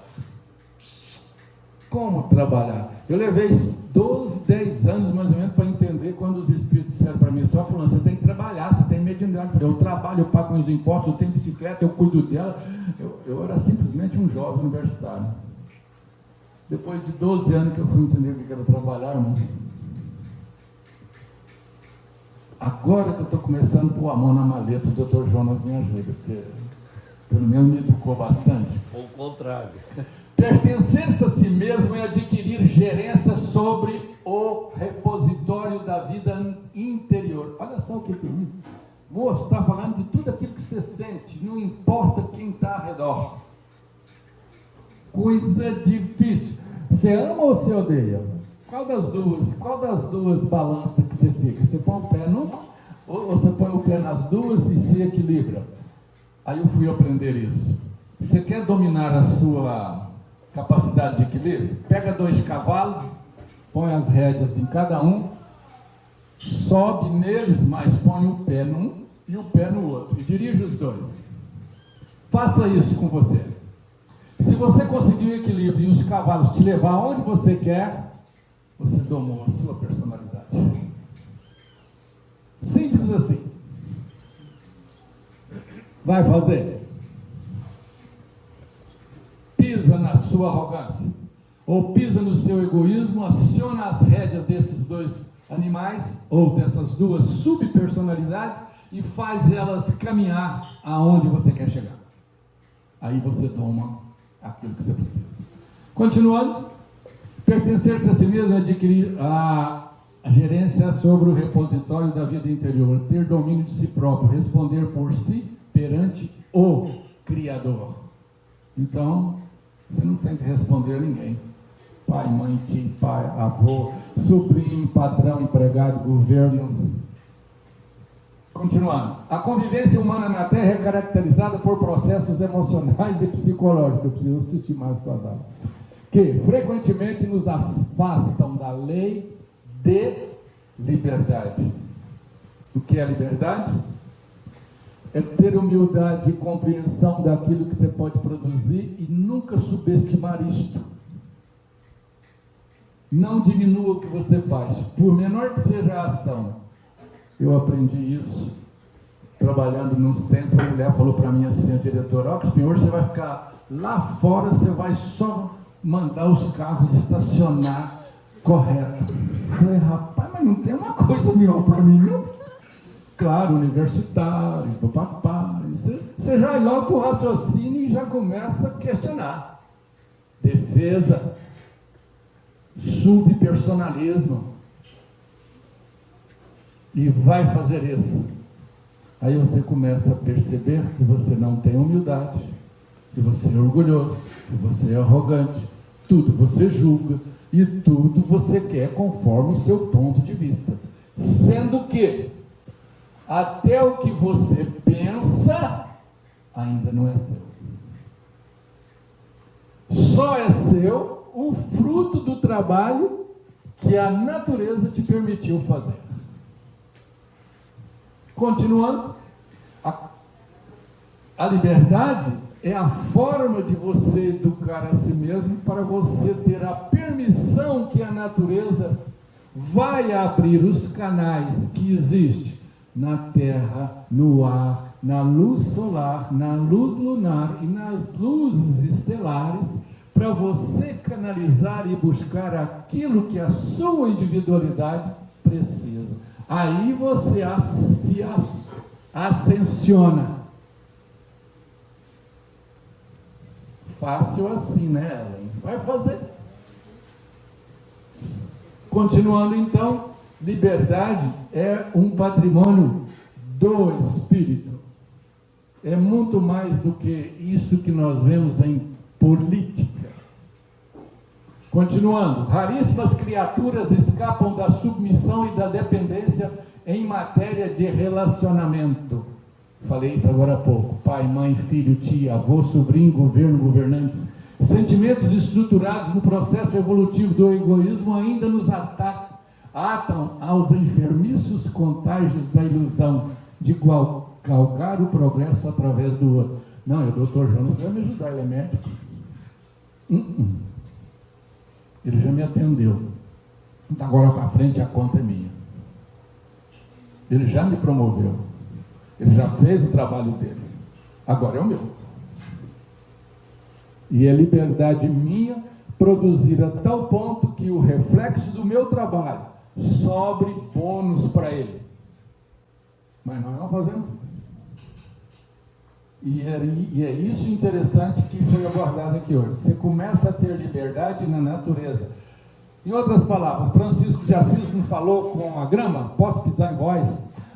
Como trabalhar? Eu levei 10 anos mais ou menos para entender quando os espíritos disseram para mim, só falando, você tem que trabalhar, você tem mediunidade. Eu trabalho, eu pago meus impostos, eu tenho bicicleta, eu cuido dela. Eu era simplesmente um jovem universitário. Depois de 12 anos que eu fui entender o que era trabalhar, irmão. Agora que eu estou começando a pôr a mão na maleta, o Dr. Jonas me ajuda, porque pelo menos me educou bastante. Ou o contrário. Pertencer-se a si mesmo é adquirir gerência sobre o repositório da vida interior. Olha só o que é isso. Moço, está falando de tudo aquilo que você sente, não importa quem está ao redor. Coisa difícil. Você ama ou você odeia? Qual das duas balanças que você fica? Você põe o pé numa, ou você põe o pé nas duas e se equilibra? Aí eu fui aprender isso. Você quer dominar a sua capacidade de equilíbrio? Pega 2 cavalos, põe as rédeas em cada um, sobe neles, mas põe o pé num e o pé no outro, e dirige os dois. Faça isso com você. Se você conseguir o equilíbrio e os cavalos te levar aonde você quer, você domou a sua personalidade. Simples assim. Vai fazer? Pisa na sua arrogância, ou pisa no seu egoísmo, aciona as rédeas desses 2 animais, ou dessas 2 subpersonalidades, e faz elas caminhar aonde você quer chegar. Aí você toma aquilo que você precisa. Continuando, pertencer-se a si mesmo é adquirir a gerência sobre o repositório da vida interior, ter domínio de si próprio, responder por si perante o Criador. Então, você não tem que responder a ninguém. Pai, mãe, tio, pai, avô, sobrinho, patrão, empregado, governo. Continuando. A convivência humana na Terra é caracterizada por processos emocionais e psicológicos. Eu preciso assistir mais para dar. Que frequentemente nos afastam da lei de liberdade. O que é liberdade? É ter humildade e compreensão daquilo que você pode produzir e nunca subestimar isto. Não diminua o que você faz, por menor que seja a ação. Eu aprendi isso trabalhando num centro. A mulher falou para mim assim, a diretora, ó, senhor, você vai ficar lá fora, você vai só mandar os carros estacionar correto. Eu falei, rapaz, mas não tem uma coisa melhor para mim, não? Claro, universitário, papapá. Você já vai logo para o raciocínio e já começa a questionar. Defesa, subpersonalismo. E vai fazer isso. Aí você começa a perceber que você não tem humildade, que você é orgulhoso, que você é arrogante. Tudo você julga e tudo você quer conforme o seu ponto de vista. Sendo que até o que você pensa ainda não é seu. Só é seu o fruto do trabalho que a natureza te permitiu fazer. Continuando, a liberdade é a forma de você educar a si mesmo para você ter a permissão que a natureza vai abrir os canais que existem na terra, no ar, na luz solar, na luz lunar e nas luzes estelares, para você canalizar e buscar aquilo que a sua individualidade precisa. Aí você se ascensiona. fácil assim, né, Ellen? Vai fazer. Continuando então, liberdade é um patrimônio do Espírito. É muito mais do que isso que nós vemos em política. Continuando, raríssimas criaturas escapam da submissão e da dependência em matéria de relacionamento. Falei isso agora há pouco. Pai, mãe, filho, tia, avô, sobrinho, governo, governantes. Sentimentos estruturados no processo evolutivo do egoísmo ainda nos atam aos enfermiços contágios da ilusão de galgar o progresso através do outro. Não, o doutor Jonas vai me ajudar, ele é médico. Ele já me atendeu. Então agora para frente a conta é minha. Ele já me promoveu. Ele já fez o trabalho dele. Agora é o meu. E é liberdade minha produzir a tal ponto que o reflexo do meu trabalho sobre bônus para ele. Mas nós não fazemos isso. E é isso interessante que foi abordado aqui hoje. Você começa a ter liberdade na natureza. Em outras palavras, Francisco de Assis me falou com a grama, posso pisar em vós?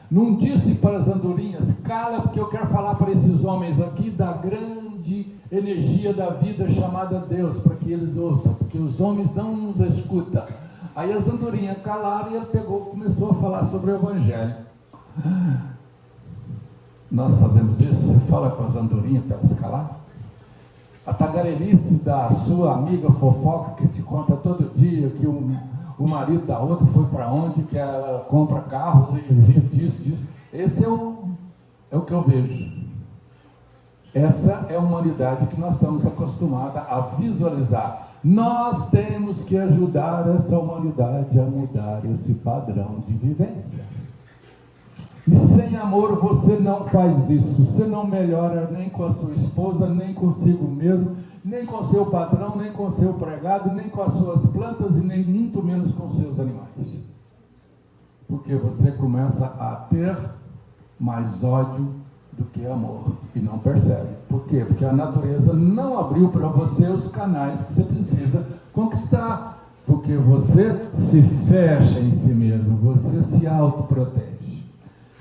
Não disse para as andorinhas, cala, porque eu quero falar para esses homens aqui da grande energia da vida chamada Deus, para que eles ouçam, porque os homens não nos escutam. Aí as andorinhas calaram e ele começou a falar sobre o Evangelho. Nós fazemos isso, você fala com as andorinhas para elas calar? A tagarelice da sua amiga fofoca que te conta todo dia que o marido da outra foi para onde, que ela compra carros e vive disso. Esse é o que eu vejo. Essa é a humanidade que nós estamos acostumados a visualizar. Nós temos que ajudar essa humanidade a mudar esse padrão de vivência. E sem amor você não faz isso. Você não melhora nem com a sua esposa, nem consigo mesmo, nem com seu patrão, nem com seu empregado, nem com as suas plantas e nem muito menos com seus animais. Porque você começa a ter mais ódio do que amor e não percebe. Por quê? Porque a natureza não abriu para você os canais que você precisa conquistar. Porque você se fecha em si mesmo, você se autoprotege.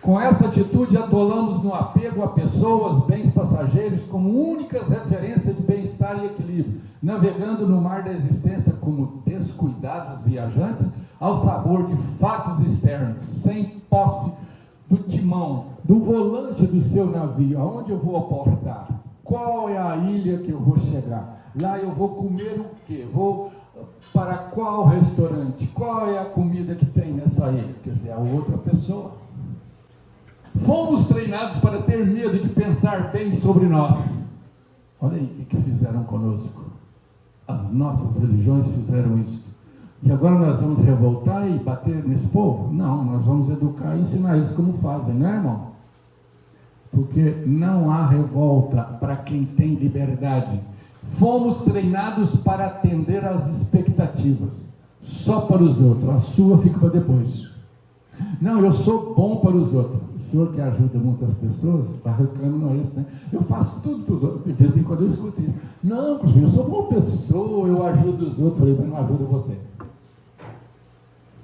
Com essa atitude, atolamos no apego a pessoas, bens passageiros, como únicas referências de bem-estar e equilíbrio, navegando no mar da existência como descuidados viajantes, ao sabor de fatos externos, sem posse do timão, do volante do seu navio. Aonde eu vou aportar? Qual é a ilha que eu vou chegar? Lá eu vou comer o quê? Vou para qual restaurante? Qual é a comida que tem nessa ilha? Quer dizer, a outra pessoa. Fomos treinados para ter medo de pensar bem sobre nós. Olha aí o que fizeram conosco. As nossas religiões fizeram isso. E agora nós vamos revoltar e bater nesse povo? Não, nós vamos educar e ensinar eles como fazem, né, irmão? Porque não há revolta para quem tem liberdade. Fomos treinados para atender às expectativas. Só para os outros. A sua fica para depois. Não, eu sou bom para os outros. O senhor que ajuda muitas pessoas, está arrancando não é isso, né? Eu faço tudo para os outros. De vez em quando eu escuto isso. Não, eu sou boa pessoa, eu ajudo os outros. Falei, mas não ajudo você.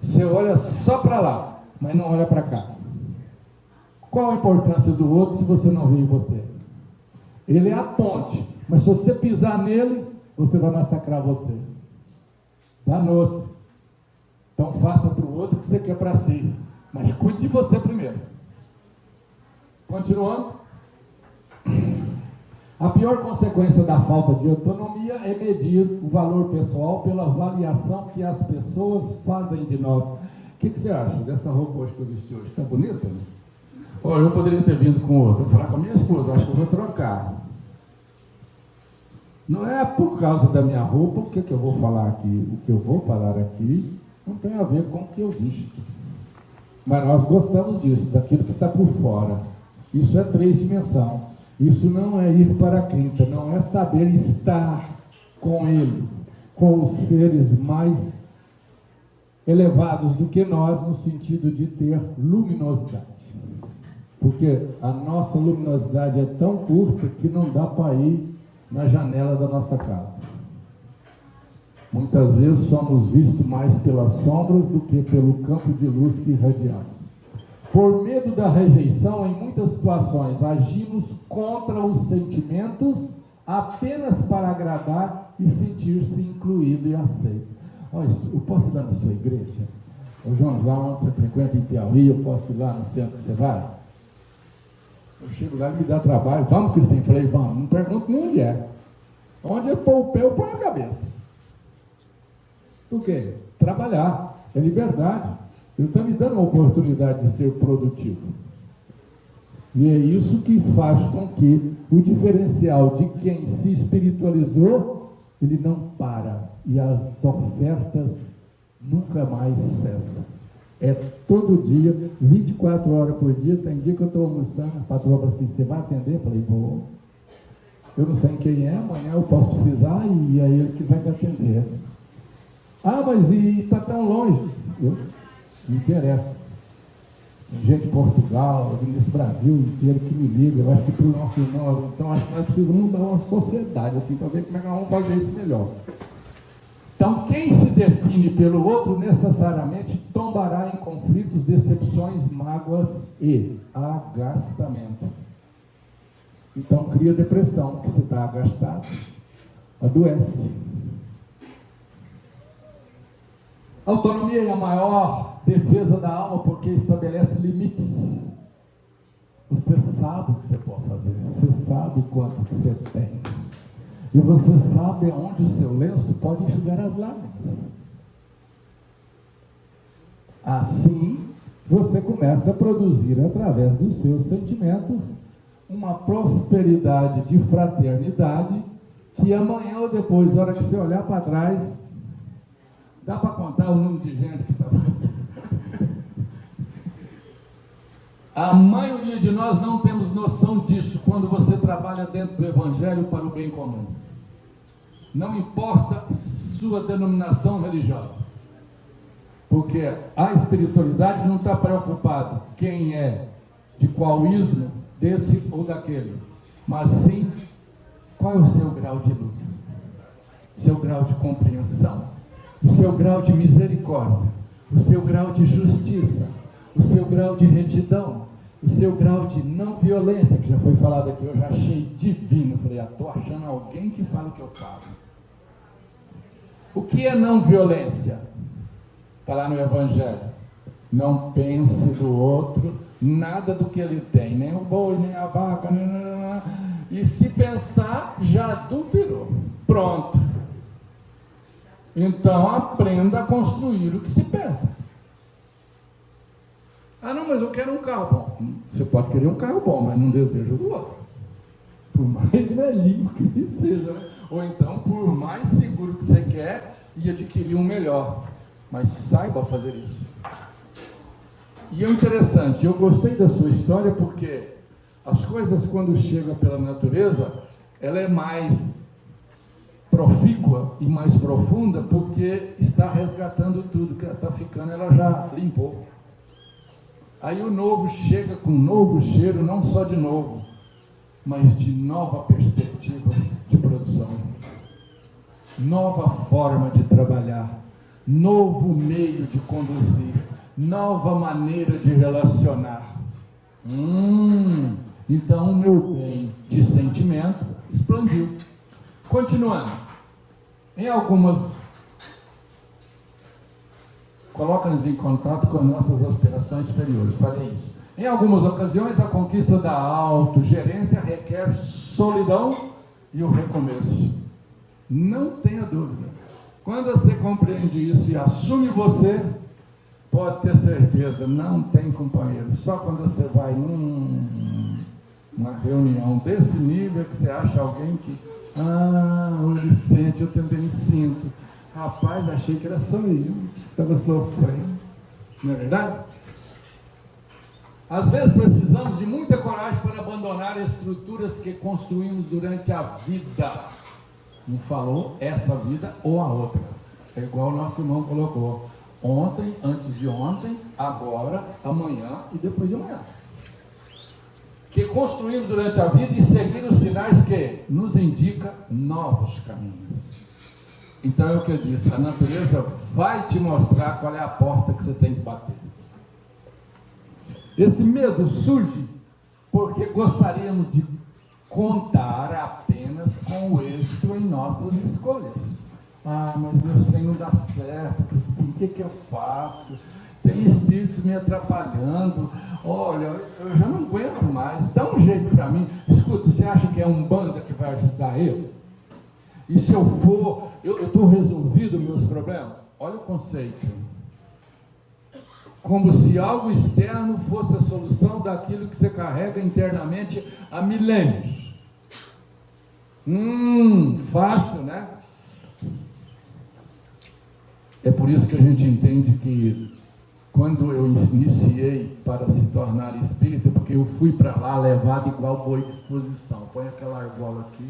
Você olha só para lá, mas não olha para cá. Qual a importância do outro se você não vê em você? Ele é a ponte, mas se você pisar nele, você vai massacrar você. Danou-se. Então faça para o outro o que você quer para si, mas cuide de você primeiro. Continuando. A pior consequência da falta de autonomia é medir o valor pessoal pela avaliação que as pessoas fazem de nós. O que você acha dessa roupa hoje que eu vesti hoje? Está bonita, né? Oh, eu poderia ter vindo com outra. Vou falar com a minha esposa, acho que eu vou trocar. Não é por causa da minha roupa, o que eu vou falar aqui. O que eu vou falar aqui não tem a ver com o que eu visto. Mas nós gostamos disso, daquilo que está por fora. Isso é 3 dimensões. Isso não é ir para a quinta, não é saber estar com eles, com os seres mais elevados do que nós, no sentido de ter luminosidade. Porque a nossa luminosidade é tão curta que não dá para ir na janela da nossa casa. Muitas vezes somos vistos mais pelas sombras do que pelo campo de luz que irradiamos. Por medo da rejeição, em muitas situações, agimos contra os sentimentos apenas para agradar e sentir-se incluído e aceito. Olha, eu posso ir lá na sua igreja? Ô João, lá onde você frequenta em Piauí, eu posso ir lá no centro que você vai? Eu chego lá e me dá trabalho. Vamos, Cristian? Eu falei, vamos. Não pergunto nem onde é. Onde eu pôr o pé, eu ponho a cabeça. Por quê? Trabalhar. É liberdade. Ele está me dando uma oportunidade de ser produtivo. E é isso que faz com que o diferencial de quem se espiritualizou, ele não para. E as ofertas nunca mais cessam. É todo dia, 24 horas por dia. Tem dia que eu estou almoçando, a patroa fala assim, você vai atender? Eu falei, vou. Eu não sei quem é, amanhã eu posso precisar e é ele que vai me atender. Ah, mas está tão longe. Me interessa. Tem gente de Portugal, nesse Brasil inteiro que me liga. Eu acho que para o nosso irmão, então acho que nós precisamos mudar uma sociedade, assim, para ver como é que nós vamos fazer isso melhor. Então, quem se define pelo outro necessariamente tombará em conflitos, decepções, mágoas e agastamento. Então, cria depressão, porque você está agastado, adoece. A autonomia é a maior defesa da alma porque estabelece limites. Você sabe o que você pode fazer, você sabe quanto que você tem. E você sabe onde o seu lenço pode enxugar as lágrimas. Assim, você começa a produzir, através dos seus sentimentos, uma prosperidade de fraternidade, que amanhã ou depois, na hora que você olhar para trás, dá para contar o número de gente que está... A maioria de nós não temos noção disso quando você trabalha dentro do Evangelho para o bem comum. Não importa sua denominação religiosa, porque a espiritualidade não está preocupada quem é de qual ismo, desse ou daquele, mas sim qual é o seu grau de luz, seu grau de compreensão, o seu grau de misericórdia, o seu grau de justiça, o seu grau de retidão, o seu grau de não violência, que já foi falado aqui, eu já achei divino. Falei, estou achando alguém que fala o que eu falo. O que é não violência? Está lá no Evangelho. Não pense do outro nada do que ele tem, nem o boi, nem a vaca, e se pensar, já adulterou. Pronto. Então aprenda a construir o que se pensa. Ah, não, mas eu quero um carro bom. Você pode querer um carro bom, mas não deseja do outro. Por mais velhinho que ele seja, né? Ou então, por mais seguro que você quer, e adquirir um melhor. Mas saiba fazer isso. E é interessante, eu gostei da sua história porque as coisas, quando chegam pela natureza, ela é mais profícua e mais profunda, porque está resgatando tudo que ela está ficando, ela já limpou. Aí o novo chega com um novo cheiro, não só de novo, mas de nova perspectiva de produção, nova forma de trabalhar, novo meio de conduzir, nova maneira de relacionar. Então o meu bem de sentimento expandiu. Continuando, em algumas... Coloca-nos em contato com nossas aspirações superiores. Falei isso. Em algumas ocasiões, a conquista da autogerência requer solidão e o recomeço. Não tenha dúvida. Quando você compreende isso e assume você, pode ter certeza, não tem companheiro. Só quando você vai numa reunião desse nível que você acha alguém que, ele sente, eu também sinto. Rapaz, achei que era só eu que estava sofrendo. Não é verdade? Às vezes precisamos de muita coragem para abandonar estruturas que construímos durante a vida. Não falou essa vida ou a outra. É igual o nosso irmão colocou. Ontem, antes de ontem, agora, amanhã e depois de amanhã. que construímos durante a vida e seguir os sinais que nos indica novos caminhos. Então é o que eu disse, a natureza vai te mostrar qual é a porta que você tem que bater. Esse medo surge porque gostaríamos de contar apenas com o êxito em nossas escolhas. Ah, mas meu trem não dá certo, o que eu faço? Tem espíritos me atrapalhando, olha, eu já não aguento mais, dá um jeito para mim. Escuta, você acha que é um Umbanda que vai ajudar eu? E se eu for, eu estou resolvido meus problemas? Olha o conceito. Como se algo externo fosse a solução daquilo que você carrega internamente há milênios. Fácil, né? É por isso que a gente entende que quando eu iniciei para se tornar espírita, porque eu fui para lá levado igual boi de exposição. Põe aquela argola aqui.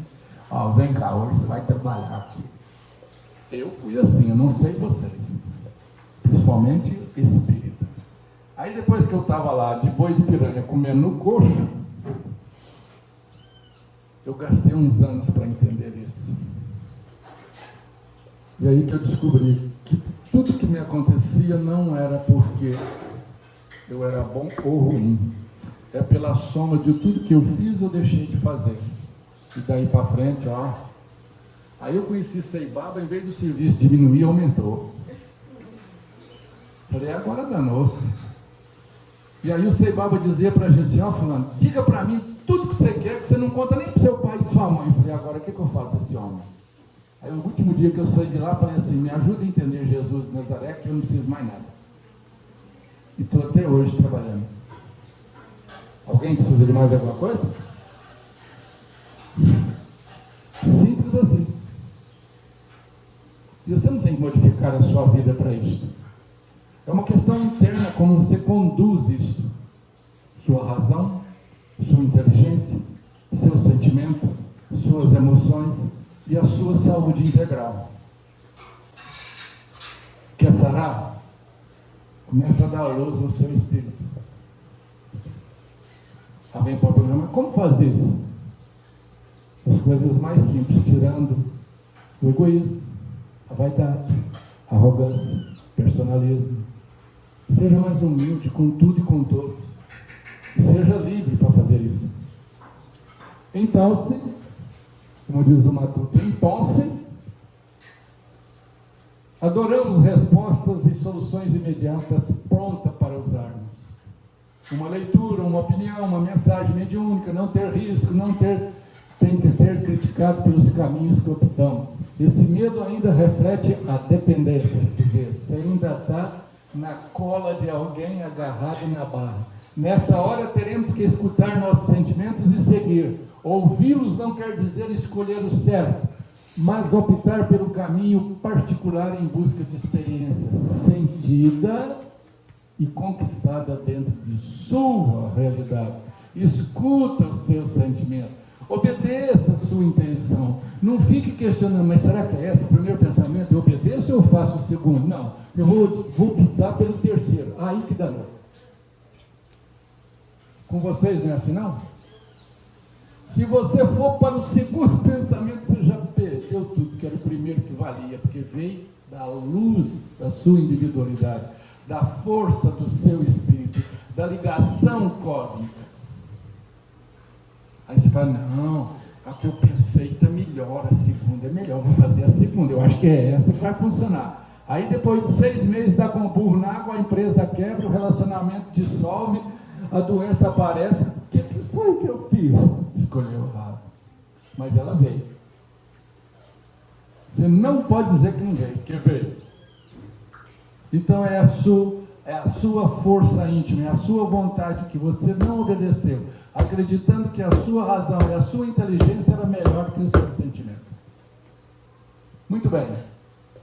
Ó, vem cá, hoje você vai trabalhar aqui. Eu fui assim, eu não sei vocês. Principalmente espírita. Aí depois que eu estava lá de boi de piranha comendo no coxo, eu gastei uns anos para entender isso. E aí que eu descobri que tudo que me acontecia não era porque eu era bom ou ruim. É pela soma de tudo que eu fiz ou deixei de fazer. E daí para frente, ó. Aí eu conheci Seibaba, em vez do serviço diminuir, aumentou. Falei, agora danou-se. E aí o Seibaba dizia para a gente assim, ó, fulano, diga para mim tudo que você quer, que você não conta nem para seu pai e sua mãe. Falei, agora o que eu falo para esse homem? Aí o último dia que eu saí de lá, falei assim, me ajuda a entender Jesus de Nazaré, que eu não preciso mais nada. E estou até hoje trabalhando. Alguém precisa de mais alguma coisa? Simples assim. E você não tem que modificar a sua vida para isso. É uma questão interna, como você conduz isso. Sua razão, sua inteligência, seu sentimento, suas emoções e a sua saúde integral. Quer sarar? Começa a dar luz ao seu espírito. Alguém pode perguntar, como fazer isso? As coisas mais simples, tirando o egoísmo, a vaidade, a arrogância, personalismo. Seja mais humilde com tudo e com todos. E seja livre para fazer isso. Então, como diz o Matuto, então, adoramos respostas e soluções imediatas prontas para usarmos. Uma leitura, uma opinião, uma mensagem mediúnica, não ter risco, tem que ser criticado pelos caminhos que optamos. Esse medo ainda reflete a dependência, quer dizer, você ainda está na cola de alguém agarrado na barra. Nessa hora teremos que escutar nossos sentimentos e seguir. Ouvi-los não quer dizer escolher o certo, mas optar pelo caminho particular em busca de experiência sentida e conquistada dentro de sua realidade. Escuta os seus sentimentos, obedeça a sua intenção. Não fique questionando, mas será que é esse o primeiro pensamento? Eu obedeço ou eu faço o segundo? Não, eu vou optar pelo terceiro. Aí que danou. Com vocês não é assim, não? Se você for para o segundo pensamento, você já perdeu tudo, que era o primeiro que valia, porque veio da luz da sua individualidade, da força do seu espírito, da ligação cósmica. Aí você fala, não, a que eu pensei está melhor, a segunda é melhor, vou fazer a segunda, eu acho que é essa que vai funcionar. Aí depois de 6 meses dá com o burro na água, a empresa quebra, o relacionamento dissolve, a doença aparece. O que foi que eu fiz? Escolheu errado. Mas ela veio. Você não pode dizer que não veio, porque veio. Então é a sua força íntima, é a sua vontade que você não obedeceu, acreditando que a sua razão e a sua inteligência era melhor que o seu sentimento. Muito bem.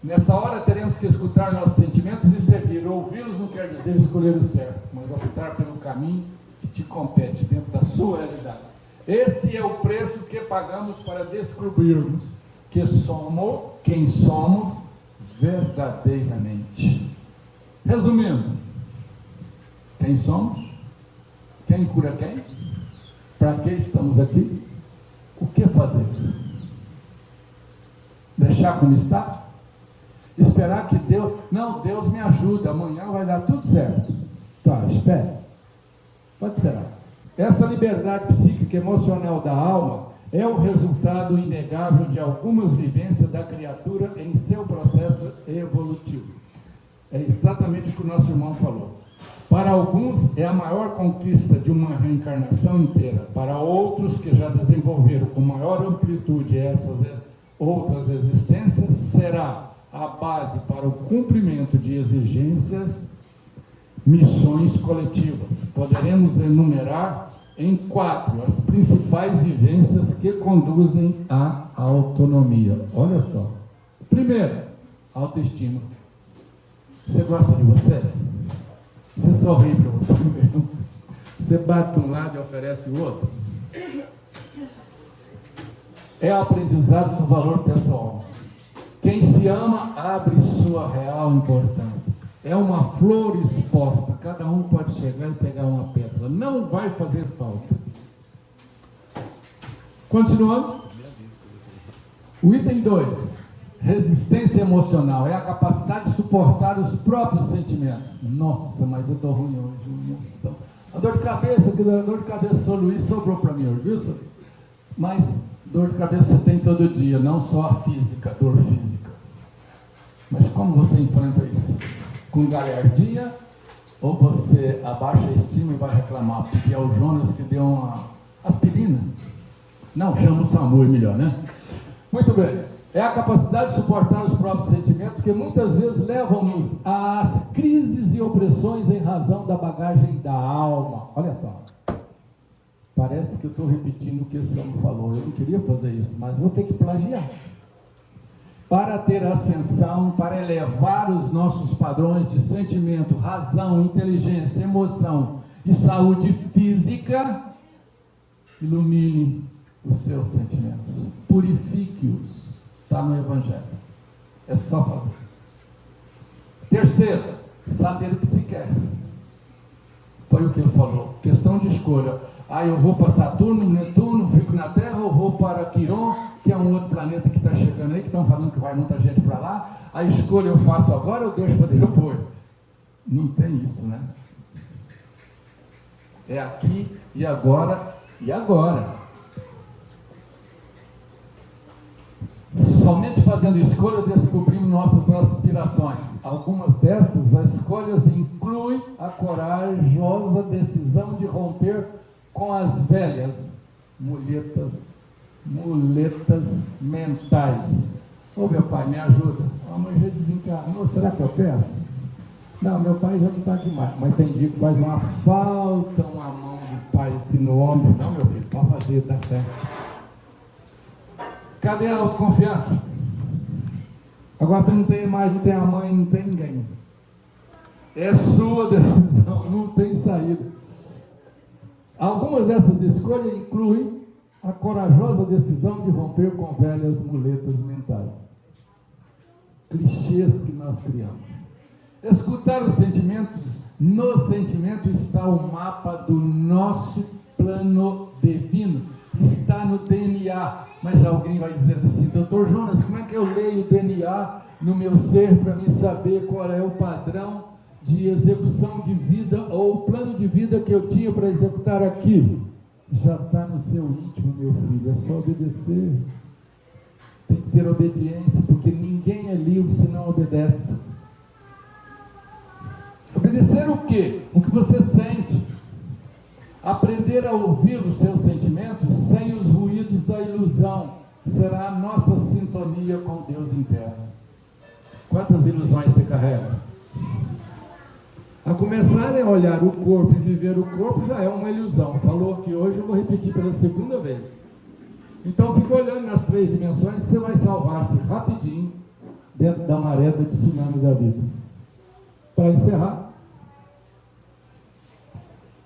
Nessa hora teremos que escutar nossos sentimentos e seguir. Ouvi-los não quer dizer escolher o certo, mas optar pelo caminho que te compete dentro da sua realidade. Esse é o preço que pagamos para descobrirmos que somos quem somos verdadeiramente. Resumindo, quem somos? Quem cura quem? Para que estamos aqui? O que fazer? Deixar como está? Esperar que Deus... Não, Deus me ajuda, amanhã vai dar tudo certo. Tá, espere. Pode esperar. Essa liberdade psíquica e emocional da alma é o resultado inegável de algumas vivências da criatura em seu processo evolutivo. É exatamente o que o nosso irmão falou. Para alguns é a maior conquista de uma reencarnação inteira. Para outros que já desenvolveram com maior amplitude essas outras existências, será a base para o cumprimento de exigências, missões coletivas. Poderemos enumerar em 4 as principais vivências que conduzem à autonomia. Olha só. Primeiro, autoestima. Você gosta de você? Você sorri para você mesmo? Você bate um lado e oferece o outro? É aprendizado do valor pessoal. Quem se ama abre sua real importância. É uma flor exposta. Cada um pode chegar e pegar uma pétala. Não vai fazer falta. Continuando. O item 2. Resistência emocional. É a capacidade de suportar os próprios sentimentos. Nossa, mas eu estou ruim hoje. Nossa. A dor de cabeça, que a dor de cabeça do Sr. Luiz sobrou para mim hoje, viu, senhor? Mas dor de cabeça você tem todo dia, não só a física, dor física. Mas como você enfrenta isso? Com galhardia? Ou você abaixa a estima e vai reclamar? Porque é o Jonas que deu uma aspirina? Não, chama o SAMU, melhor, né? Muito bem. É a capacidade de suportar os próprios sentimentos que muitas vezes levam-nos às crises e opressões em razão da bagagem da alma. Olha só. Parece que eu estou repetindo o que esse homem falou. Eu não queria fazer isso, mas vou ter que plagiar. Para ter ascensão, para elevar os nossos padrões de sentimento, razão, inteligência, emoção e saúde física, ilumine os seus sentimentos. Purifique-os. Está no Evangelho. É só fazer. Terceiro, saber o que se quer. Foi o que ele falou. Questão de escolha. Eu vou para Saturno, Netuno, fico na Terra, ou vou para Quiron, que é um outro planeta que está chegando aí, que estão falando que vai muita gente para lá. A escolha eu faço agora ou deixo para depois? Não tem isso, né? É aqui e agora e agora. Somente fazendo escolha descobrimos nossas aspirações. Algumas dessas, as escolhas incluem a corajosa decisão de romper com as velhas muletas mentais. Ô meu pai, me ajuda. A mãe já desencarnou, será que eu peço? Não, meu pai já não está aqui mais. Mas tem dia que faz uma falta, uma mão do pai assim no ombro. Não, meu filho, pode fazer, dá certo. Cadê a autoconfiança? Agora você não tem mais, não tem a mãe, não tem ninguém. É sua decisão, não tem saída. Algumas dessas escolhas incluem a corajosa decisão de romper com velhas muletas mentais. Clichês que nós criamos. Escutar os sentimentos, no sentimento está o mapa do nosso plano divino. Está no DNA. Mas alguém vai dizer assim, doutor Jonas, como é que eu leio o DNA no meu ser para me saber qual é o padrão de execução de vida ou o plano de vida que eu tinha para executar aqui? Já está no seu íntimo, meu filho, é só obedecer. Tem que ter obediência, porque ninguém é livre se não obedece. Obedecer o quê? O que você sente. Aprender a ouvir os seus sentimentos sem os ruídos da ilusão será a nossa sintonia com Deus interno. Quantas ilusões você carrega? A começar a olhar o corpo e viver o corpo já é uma ilusão. Falou aqui hoje, eu vou repetir pela segunda vez. Então fica olhando nas 3 dimensões que você vai salvar-se rapidinho dentro da maré do tsunami da vida. Para encerrar,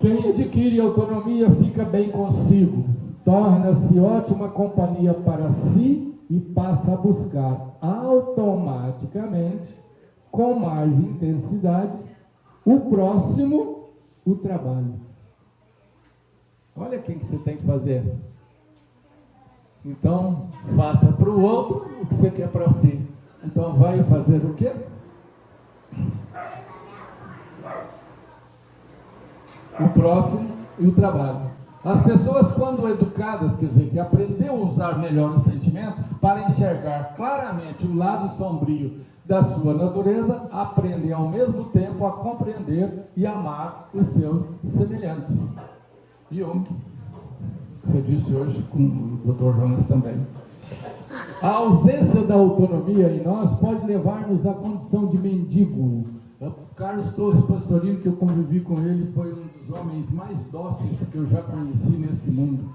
quem adquire autonomia fica bem consigo, torna-se ótima companhia para si e passa a buscar automaticamente, com mais intensidade, o próximo, o trabalho. Olha quem que você tem que fazer. Então, faça para o outro o que você quer para si. Então, vai fazer o quê? O próximo e o trabalho. As pessoas, quando educadas, quer dizer, que aprendeu a usar melhor os sentimentos para enxergar claramente o lado sombrio da sua natureza, aprendem ao mesmo tempo a compreender e amar os seus semelhantes. Jung, você disse hoje com o Dr. Jonas também. A ausência da autonomia em nós pode levar-nos à condição de mendigo. Carlos Torres Pastorino, que eu convivi com ele, foi um dos homens mais dóceis que eu já conheci nesse mundo,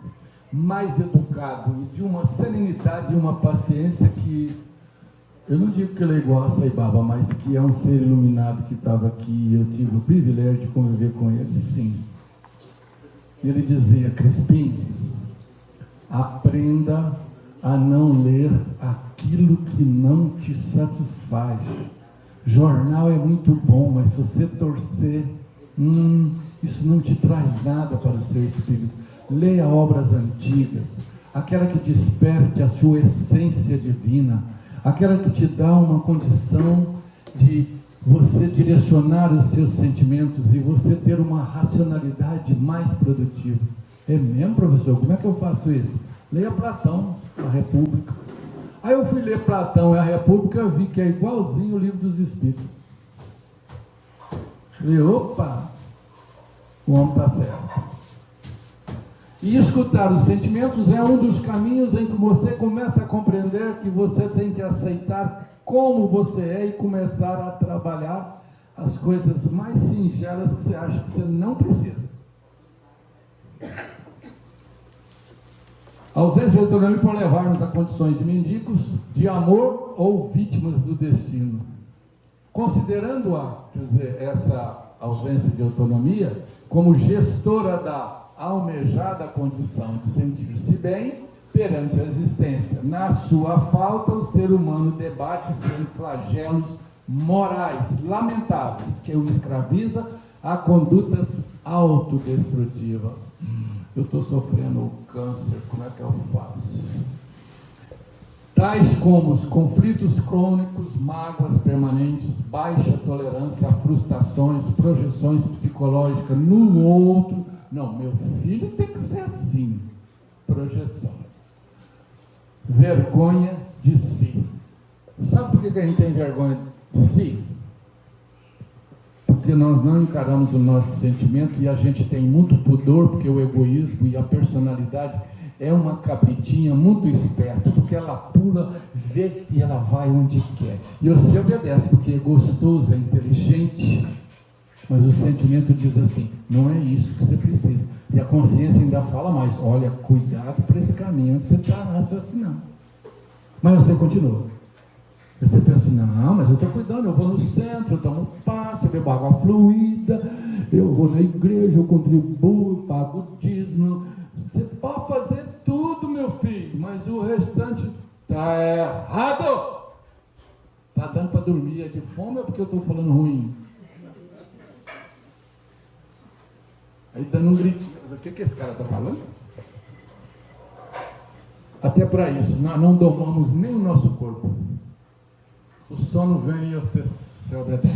mais educado, de uma serenidade e uma paciência que, eu não digo que ele é igual a Saibaba, mas que é um ser iluminado que estava aqui e eu tive o privilégio de conviver com ele, sim. Ele dizia: Crispim, aprenda a não ler aquilo que não te satisfaz. Jornal é muito bom, mas se você torcer, isso não te traz nada para o seu espírito. Leia obras antigas, aquela que desperte a sua essência divina, aquela que te dá uma condição de você direcionar os seus sentimentos e você ter uma racionalidade mais produtiva. É mesmo, professor? Como é que eu faço isso? Leia Platão, a República. Aí eu fui ler Platão e a República e vi que é igualzinho o Livro dos Espíritos. Falei, opa, o homem está certo. E escutar os sentimentos é um dos caminhos em que você começa a compreender que você tem que aceitar como você é e começar a trabalhar as coisas mais singelas que você acha que você não precisa. A ausência de autonomia pode levar-nos a condições de mendigos, de amor ou vítimas do destino. Considerando-a, quer dizer, essa ausência de autonomia, como gestora da almejada condição de sentir-se bem perante a existência. Na sua falta, o ser humano debate-se em flagelos morais lamentáveis, que o escraviza a condutas autodestrutivas. Eu estou sofrendo câncer, como é que eu faço? Tais como os conflitos crônicos, mágoas permanentes, baixa tolerância a frustrações, projeções psicológicas no outro. Não, meu filho tem que ser assim. Projeção. Vergonha de si. Sabe por que a gente tem vergonha de si? Porque nós não encaramos o nosso sentimento e a gente tem muito pudor, porque o egoísmo e a personalidade é uma cabritinha muito esperta, porque ela pula, vê e ela vai onde quer. E você obedece, porque é gostoso, é inteligente, mas o sentimento diz assim, não é isso que você precisa. E a consciência ainda fala mais, olha, cuidado para esse caminho que você está raciocinando. Mas você continua. Você pensa, não, mas eu estou cuidando, eu vou no centro, eu tomo passe, eu bebo água fluida, eu vou na igreja, eu contribuo, pago o dízimo. Você pode fazer tudo, meu filho, mas o restante está errado. Está dando para dormir, é de fome ou porque eu estou falando ruim? Aí dando um gritinho, o que esse cara está falando? Até para isso, nós não domamos nem o nosso corpo. O sono vem e você se obedece.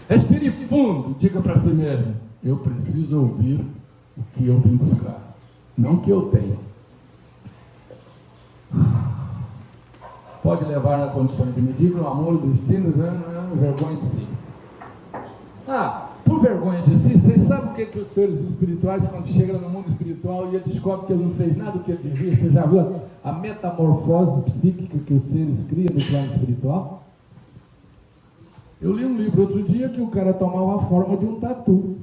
Respire fundo, diga para si mesmo, eu preciso ouvir o que eu vim buscar, não o que eu tenho. Pode levar na condição de mendigo, no amor, do destino, vergonha de si. Por vergonha de si, vocês sabem o que os seres espirituais, quando chegam no mundo espiritual e ele descobre que ele não fez nada do que ele devia, você já viu a metamorfose psíquica que os seres criam no plano espiritual? Eu li um livro outro dia que o cara tomava a forma de um tatu.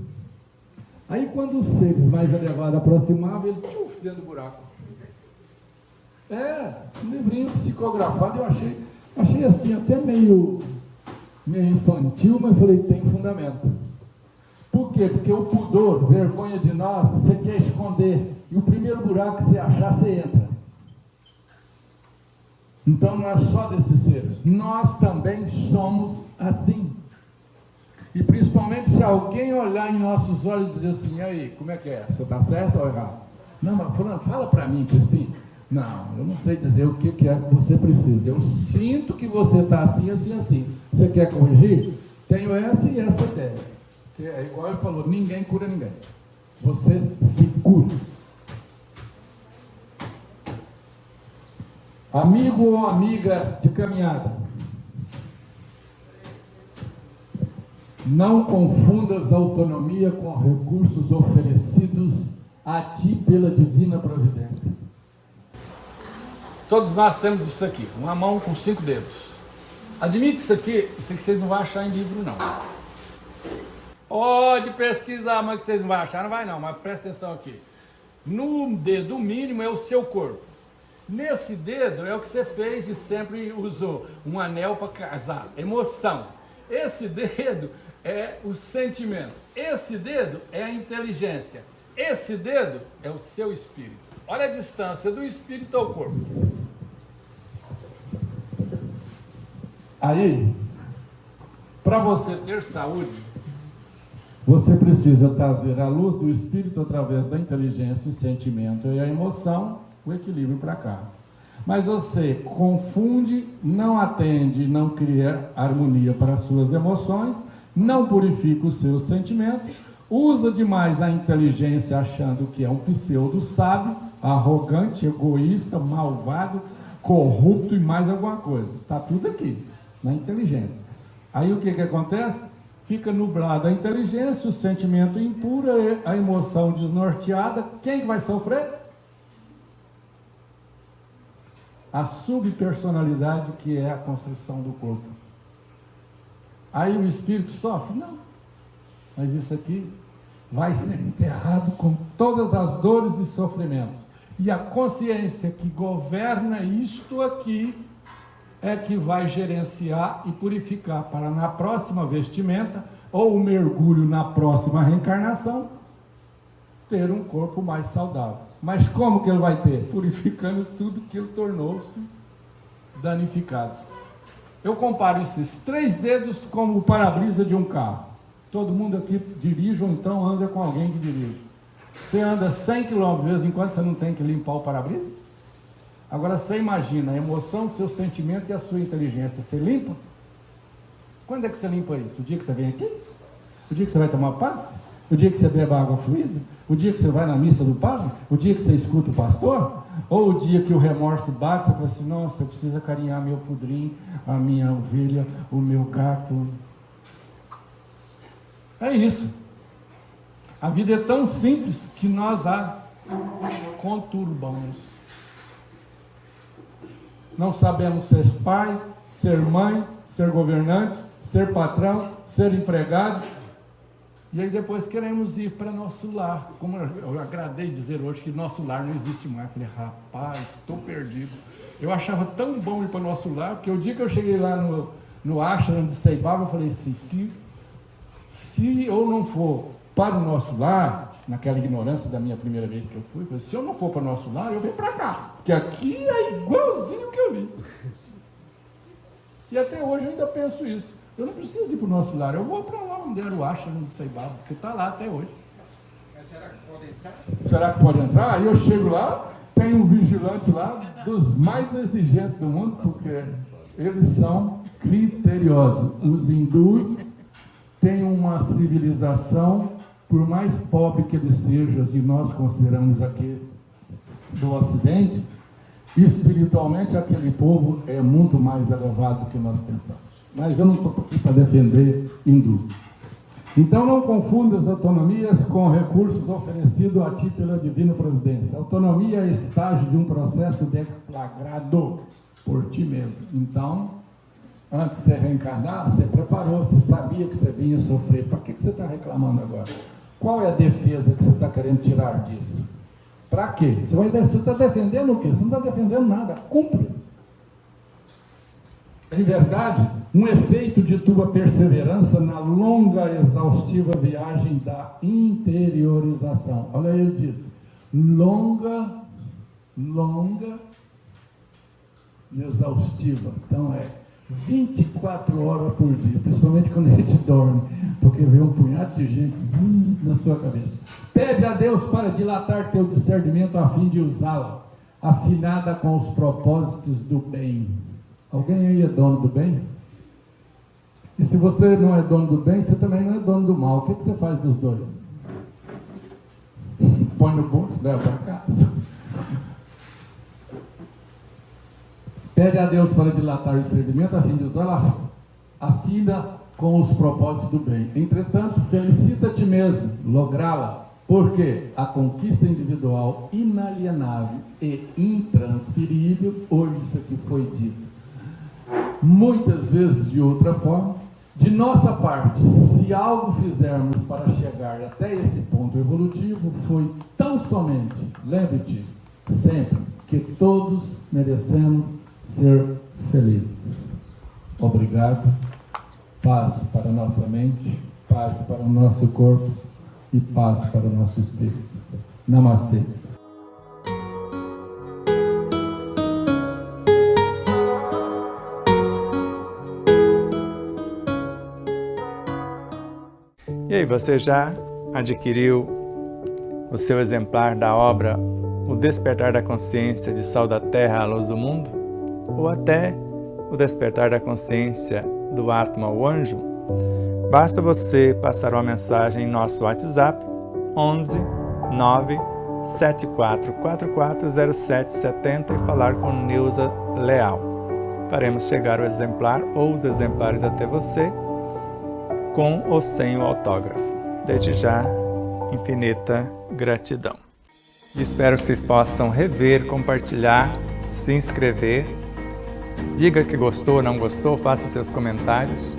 Aí quando os seres mais elevados aproximavam, ele dentro do buraco. Um livrinho psicografado, eu achei assim, até meio infantil, mas falei, tem fundamento. Por quê? Porque o pudor, vergonha de nós, você quer esconder. E o primeiro buraco que você achar, você entra. Então não é só desses seres. Nós também somos assim. E principalmente Principalmente se alguém olhar em nossos olhos e dizer assim, e aí, como é que é? Você está certo ou errado? Não, mas fulano, fala para mim, Crispim. Não, eu não sei dizer o que é que você precisa. Eu sinto que você está assim, assim, assim. Você quer corrigir? Tenho essa e essa ideia. Que é igual ele falou, ninguém cura ninguém. Você se cura. Amigo ou amiga de caminhada, não confundas autonomia com recursos oferecidos a ti pela divina providência. Todos nós temos isso aqui, uma mão com 5 dedos. Admite isso aqui vocês não vão achar em livro não. Pode pesquisar, mas que vocês não vão achar, não vai não, mas presta atenção aqui. No dedo mínimo é o seu corpo. Nesse dedo é o que você fez e sempre usou, um anel para casar, emoção. Esse dedo é o sentimento, esse dedo é a inteligência, esse dedo é o seu espírito. Olha a distância do espírito ao corpo. Aí, para você ter saúde, você precisa trazer a luz do espírito através da inteligência, o sentimento e a emoção, o equilíbrio para cá. Mas você confunde, não atende, não cria harmonia para as suas emoções, não purifica os seus sentimentos, usa demais a inteligência achando que é um pseudo sábio, arrogante, egoísta, malvado, corrupto e mais alguma coisa. Está tudo aqui, na inteligência. Aí o que acontece? Fica nublada a inteligência, o sentimento impuro, a emoção desnorteada. Quem vai sofrer? A subpersonalidade, que é a construção do corpo. Aí o espírito sofre? Não. Mas isso aqui vai ser enterrado com todas as dores e sofrimentos. E a consciência que governa isto aqui é que vai gerenciar e purificar para na próxima vestimenta ou o mergulho na próxima reencarnação ter um corpo mais saudável. Mas como que ele vai ter? Purificando tudo que ele tornou-se danificado. Eu comparo esses 3 dedos como o para-brisa de um carro. Todo mundo aqui dirige ou então anda com alguém que dirige. Você anda 100 km, de vez em quando você não tem que limpar o para-brisa? Agora você imagina a emoção, seu sentimento e a sua inteligência. Você limpa? Quando é que você limpa isso? O dia que você vem aqui? O dia que você vai tomar passe? O dia que você bebe água fluida? O dia que você vai na missa do padre? O dia que você escuta o pastor? Ou o dia que o remorso bate, você fala assim, nossa, eu preciso acarinhar meu pudrim, a minha ovelha, o meu gato. É isso. A vida é tão simples que nós a conturbamos. Não sabemos ser pai, ser mãe, ser governante, ser patrão, ser empregado. E aí depois queremos ir para nosso lar. Como eu agradei dizer hoje que nosso lar não existe mais. Eu falei, rapaz, estou perdido. Eu achava tão bom ir para nosso lar, porque o dia que eu cheguei lá no ashram de Ceibaba, eu falei assim, se eu não for para o nosso lar, naquela ignorância da minha primeira vez que eu fui, eu falei, se eu não for para o nosso lar, eu venho para cá. Porque aqui é igualzinho que eu vi. E até hoje eu ainda penso isso. Eu não preciso ir para o nosso lar, eu vou para lá onde era o ashram de Ceibaba, porque está lá até hoje. Mas será que pode entrar? Será que pode entrar? Aí eu chego lá, tem um vigilante lá, dos mais exigentes do mundo, porque eles são criteriosos. Os hindus têm uma civilização, por mais pobre que eles sejam, e nós consideramos aqui do Ocidente, espiritualmente aquele povo é muito mais elevado do que nós pensamos. Mas eu não estou aqui para defender hindu. Então não confunda as autonomias com recursos oferecidos a ti pela divina providência. Autonomia é estágio de um processo deflagrado por ti mesmo. Então, antes de você reencarnar, você preparou, você sabia que você vinha sofrer. Para que você está reclamando agora? Qual é a defesa que você está querendo tirar disso? Para quê? Você está defendendo o quê? Você não está defendendo nada. Cumpre. Em verdade, um efeito de tua perseverança na longa e exaustiva viagem da interiorização. Olha aí, ele diz, longa e exaustiva. Então é 24 horas por dia, principalmente quando a gente dorme. porque veio um punhado de gente na sua cabeça. Pede a Deus para dilatar teu discernimento a fim de usá-la, afinada com os propósitos do bem. Alguém aí é dono do bem? E se você não é dono do bem, você também não é dono do mal. O que você faz dos dois? Põe no bolso, leva para casa. Pede a Deus para dilatar o discernimento a fim de usá-la, afina com os propósitos do bem. Entretanto, felicita a ti mesmo, lográ-la, porque a conquista individual inalienável e intransferível, hoje isso aqui foi dito, muitas vezes de outra forma, de nossa parte, se algo fizermos para chegar até esse ponto evolutivo, foi tão somente, lembre-te sempre, que todos merecemos ser felizes. Obrigado. Paz para a nossa mente, paz para o nosso corpo e paz para o nosso espírito. Namastê. E aí, você já adquiriu o seu exemplar da obra O Despertar da Consciência de Sol da Terra à Luz do Mundo? Ou até O Despertar da Consciência do Atma, o Anjo? Basta você passar uma mensagem em nosso WhatsApp 11 9 74440770 e falar com Neuza Leal. Faremos chegar o exemplar ou os exemplares até você, com ou sem o autógrafo. Desde já, infinita gratidão. E espero que vocês possam rever, compartilhar, se inscrever. Diga que gostou ou não gostou, faça seus comentários,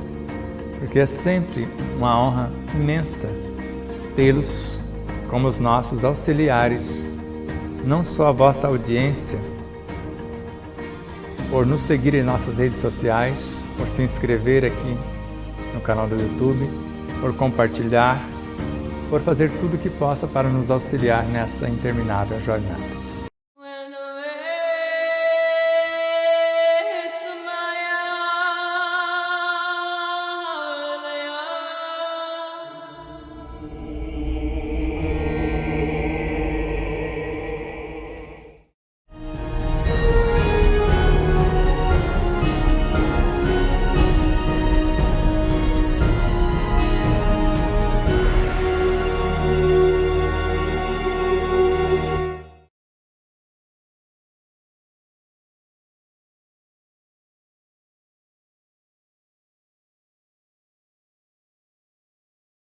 porque é sempre uma honra imensa tê-los como os nossos auxiliares, não só a vossa audiência, por nos seguir em nossas redes sociais, por se inscrever aqui no canal do YouTube, por compartilhar, por fazer tudo o que possa para nos auxiliar nessa interminável jornada.